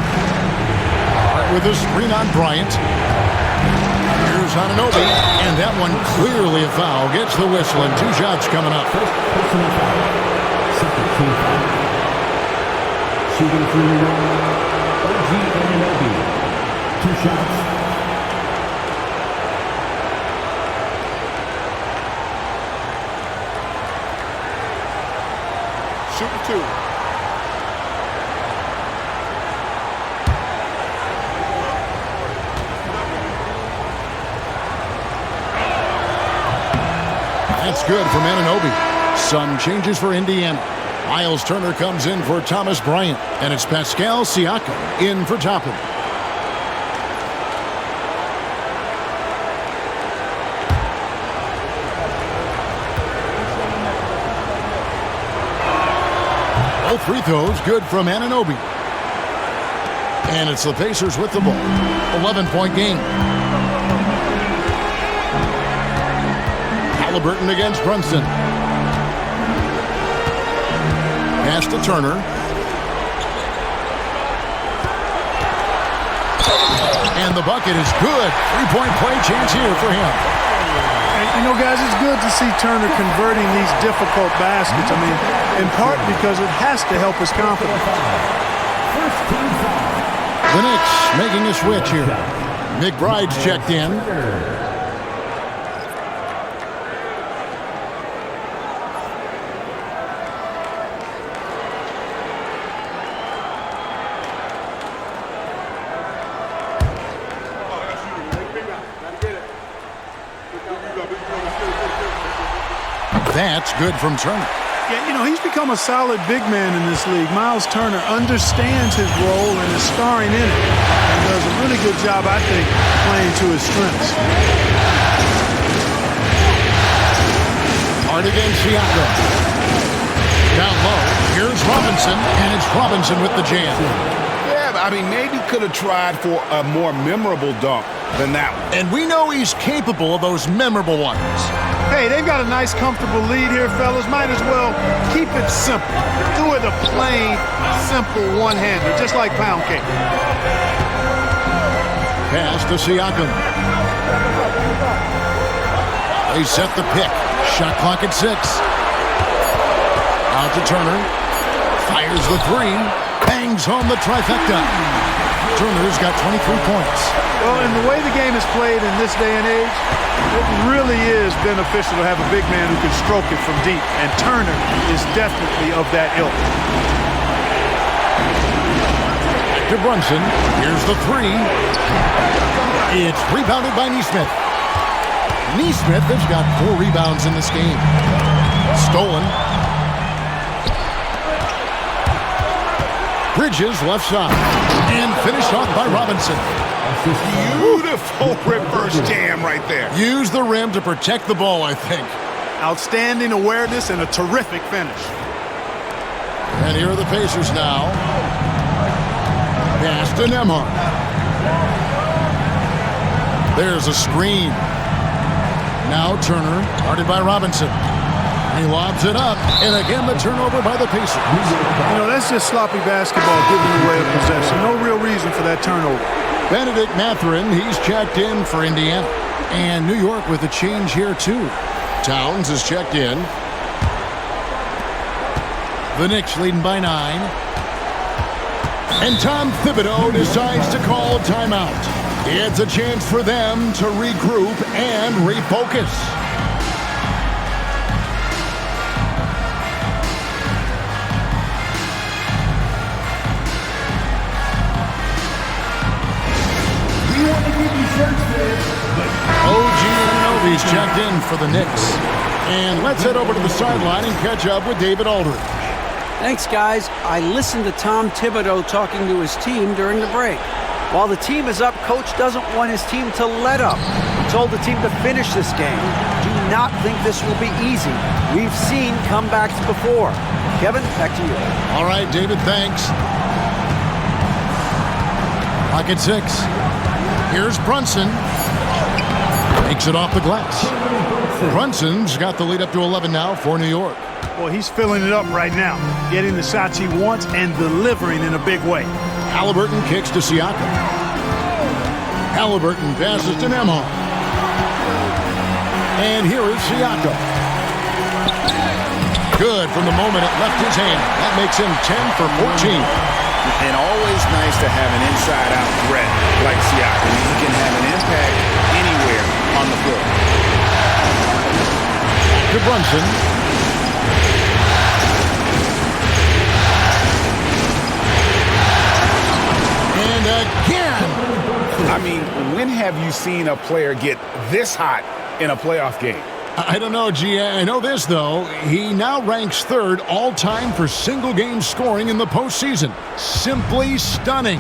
Hart with a screen on Bryant. Here's Anunoby. And that one clearly a foul. Gets the whistle, and 2 shots coming up. Personal foul. Second team foul. Shooting through the OG Anunoby. 2 shots. Shooting 2. That's good from Anunoby. Some changes for Indiana. Miles Turner comes in for Thomas Bryant. And it's Pascal Siakam in for Toppin. Both free throws good from Anunoby. And it's the Pacers with the ball. 11-point game. Halliburton against Brunson. Pass to Turner. And the bucket is good. 3-point play chance here for him. And, you know, guys, it's good to see Turner converting these difficult baskets. I mean, in part because it has to help his confidence. The Knicks making a switch here. McBride's checked in. That's good from Turner. Yeah, you know, he's become a solid big man in this league. Miles Turner understands his role and is starring in it, and does a really good job, I think, playing to his strengths. Hard against Siakam. Down low, here's Robinson, and it's Robinson with the jam. Yeah, I mean, maybe could have tried for a more memorable dunk than that one. And we know he's capable of those memorable ones. Hey, they've got a nice, comfortable lead here, fellas. Might as well keep it simple. Do it a plain, simple one-hander, just like pound cake. Pass to Siakam. They set the pick. Shot clock at 6. Out to Turner. Fires the 3. Bangs home the trifecta. Turner's got 23 points. Well, in the way the game is played in this day and age, it really is beneficial to have a big man who can stroke it from deep, and Turner is definitely of that ilk. To Brunson, here's the 3. It's rebounded by Nesmith. Nesmith has got 4 rebounds in this game. Stolen. Bridges left side, and finished off by Robinson. Beautiful reverse jam right there. Use the rim to protect the ball, I think. Outstanding awareness and a terrific finish. And here are the Pacers now. Pass to Nembhard. There's a screen. Now Turner, guarded by Robinson. He lobs it up, and again the turnover by the Pacers. You know, that's just sloppy basketball giving away a possession. No real reason for that turnover. Benedict Mathurin, he's checked in for Indiana. And New York with a change here, too. Towns is checked in. The Knicks leading by 9. And Tom Thibodeau decides to call timeout. It's a chance for them to regroup and refocus. OG Anunoby's checked in for the Knicks. And let's head over to the sideline and catch up with David Aldridge. Thanks, guys. I listened to Tom Thibodeau talking to his team during the break. While the team is up, Coach doesn't want his team to let up. He told the team to finish this game. Do not think this will be easy. We've seen comebacks before. Kevin, back to you. All right, David, thanks. Clock at 6. Here's Brunson. Takes it off the glass. Brunson's got the lead up to 11 now for New York. Well, he's filling it up right now, getting the shots he wants and delivering in a big way. Halliburton kicks to Siakam. Halliburton passes to Nembhard. And here is Siakam. Good from the moment it left his hand. That makes him 10 for 14. And always nice to have an inside-out threat like Siakam. He can have an impact anywhere on the floor. To Brunson. And again. I mean, when have you seen a player get this hot in a playoff game? I don't know, G. I know this, though. He now ranks 3rd all-time for single-game scoring in the postseason. Simply stunning.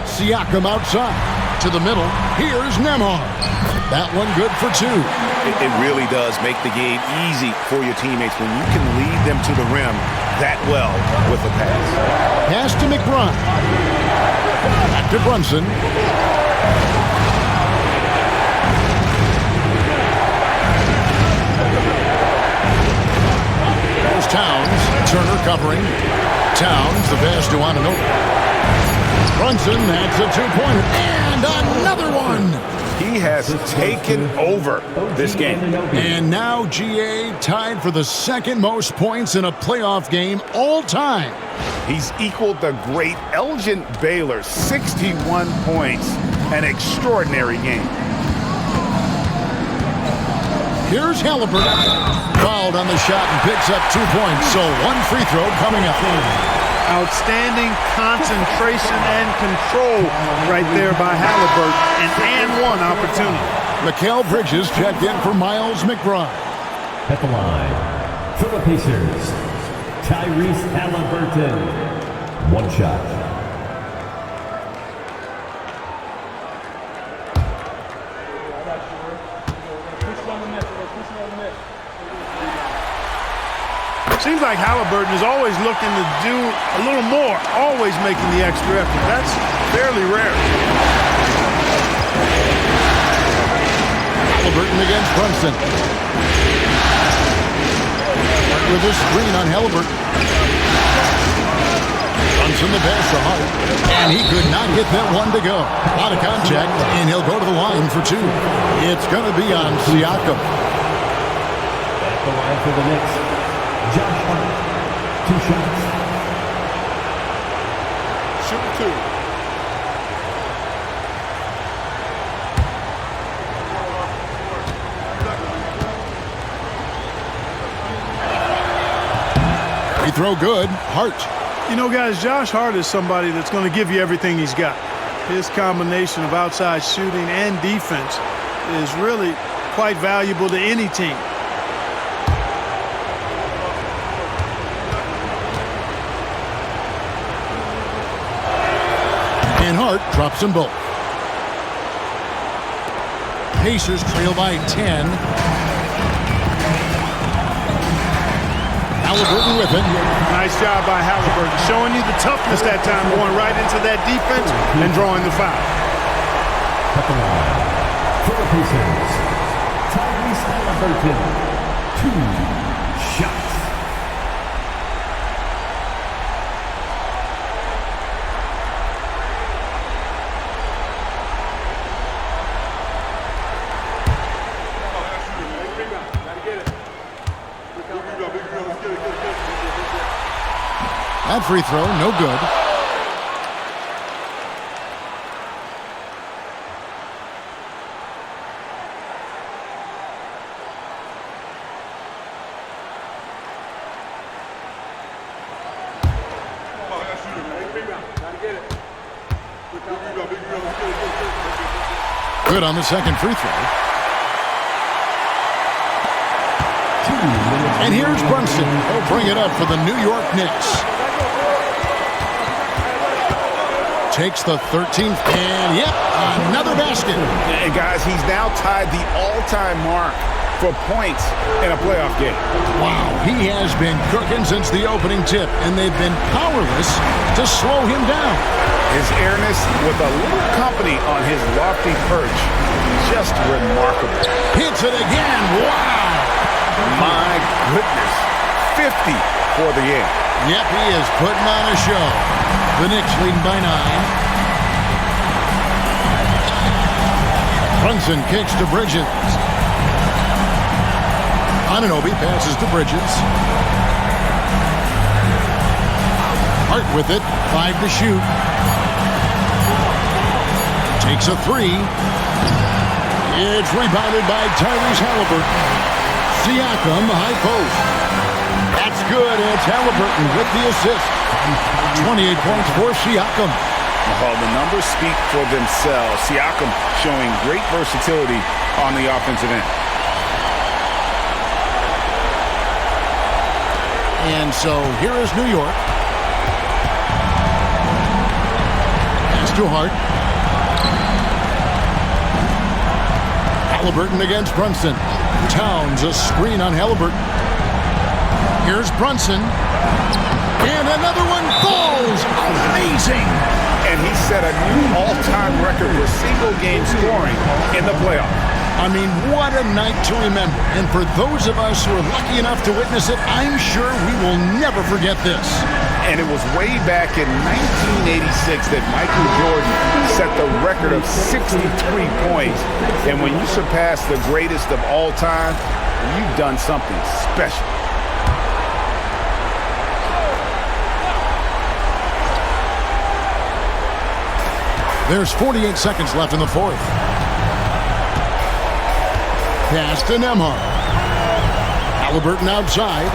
Siakam outside. To the middle. Here's Nembhard. That one good for 2. It really does make the game easy for your teammates when you can lead them to the rim that well with a pass. Pass to McBride. Back to Brunson. There's Towns. Turner covering. Towns, the pass to Anunoby. Brunson, that's a 2-pointer. And another one. He has taken over this game. And now GA tied for the second most points in a playoff game all time. He's equaled the great Elgin Baylor, 61 points. An extraordinary game. Here's Halliburton. Fouled on the shot and picks up 2 points. So 1 free throw coming up. Outstanding concentration and control right there by Halliburton. And one opportunity. Mikal Bridges checked in for Miles McBride. At the line, for the Pacers, Tyrese Halliburton. 1 shot. Seems like Halliburton is always looking to do a little more, always making the extra effort. That's fairly rare. Halliburton against Brunson. With a screen on Halliburton. Brunson the pass to Hart. And he could not get that one to go. A lot of contact, and he'll go to the line for 2. It's going to be on Siakam. At the line for the Knicks, Josh Hart, 2 shots. Shoot 2. Free throw good. Hart. You know, guys, Josh Hart is somebody that's going to give you everything he's got. His combination of outside shooting and defense is really quite valuable to any team. And Hart drops them both. Pacers trail by 10. Halliburton with it. Nice job by Halliburton, showing you the toughness that time, going right into that defense and drawing the foul. At the line, for the Pacers, Tyrese Halliburton, 2 shots. That free throw, no good. Good on the second free throw. And here's Brunson. He'll bring it up for the New York Knicks. Takes the 13th, and yep, another basket. And guys, he's now tied the all-time mark for points in a playoff game. Wow, he has been cooking since the opening tip, and they've been powerless to slow him down. His airness with a little company on his lofty perch, just remarkable. Hits it again, wow. My goodness, 50 for the game. Yep, he is putting on a show. The Knicks leading by 9. Brunson kicks to Bridges. Anunoby passes to Bridges. Hart with it, 5 to shoot. Takes a 3. It's rebounded by Tyrese Halliburton. Siakam, high post. That's good, and it's Halliburton with the assist. 28 points for Siakam. Well, the numbers speak for themselves. Siakam showing great versatility on the offensive end. And so here is New York. Pass to Hart. Halliburton against Brunson. Towns a screen on Halliburton. Here's Brunson. And another one falls. Amazing. And he set a new all-time record for single-game scoring in the playoffs. I mean, what a night to remember. And for those of us who are lucky enough to witness it, I'm sure we will never forget this. And it was way back in 1986 that Michael Jordan set the record of 63 points. And when you surpass the greatest of all time, you've done something special. There's 48 seconds left in the fourth. Pass to Nembhard. Halliburton outside.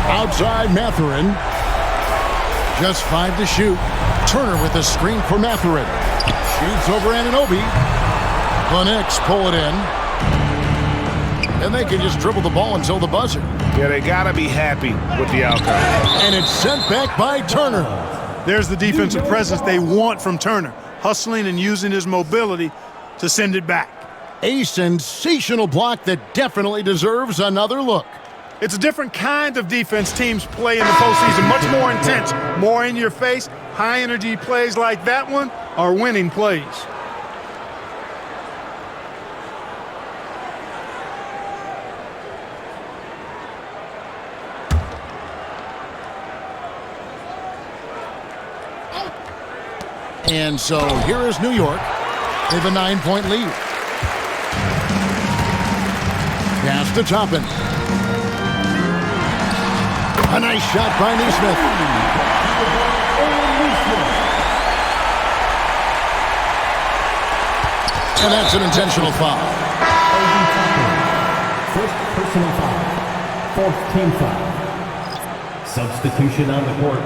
Outside Mathurin. Just 5 to shoot. Turner with the screen for Mathurin. Shoots over Anunoby. The Knicks pull it in. And they can just dribble the ball until the buzzer. Yeah, they got to be happy with the outcome. And it's sent back by Turner. There's the defensive presence they want from Turner, hustling and using his mobility to send it back. A sensational block that definitely deserves another look. It's a different kind of defense teams play in the postseason, much more intense, more in your face. High-energy plays like that one are winning plays. And so here is New York. They have a 9-point lead. Pass to Toppin. A nice shot by Neesmith. And that's an intentional foul. First personal foul. Fourth team foul. Substitution on the court.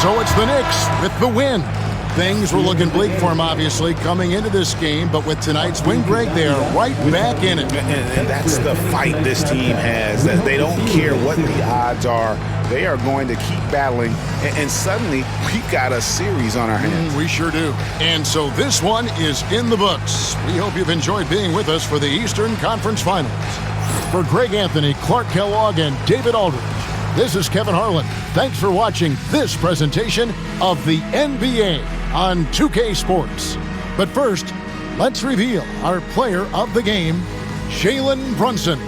So it's the Knicks with the win. Things were looking bleak for them, obviously, coming into this game, but with tonight's win, Greg, they are right back in it. And that's the fight this team has. That they don't care what the odds are. They are going to keep battling, and suddenly we've got a series on our hands. We sure do. And so this one is in the books. We hope you've enjoyed being with us for the Eastern Conference Finals. For Greg Anthony, Clark Kellogg, and David Aldridge, this is Kevin Harlan. Thanks for watching this presentation of the NBA on 2K Sports. But first, let's reveal our player of the game, Jalen Brunson.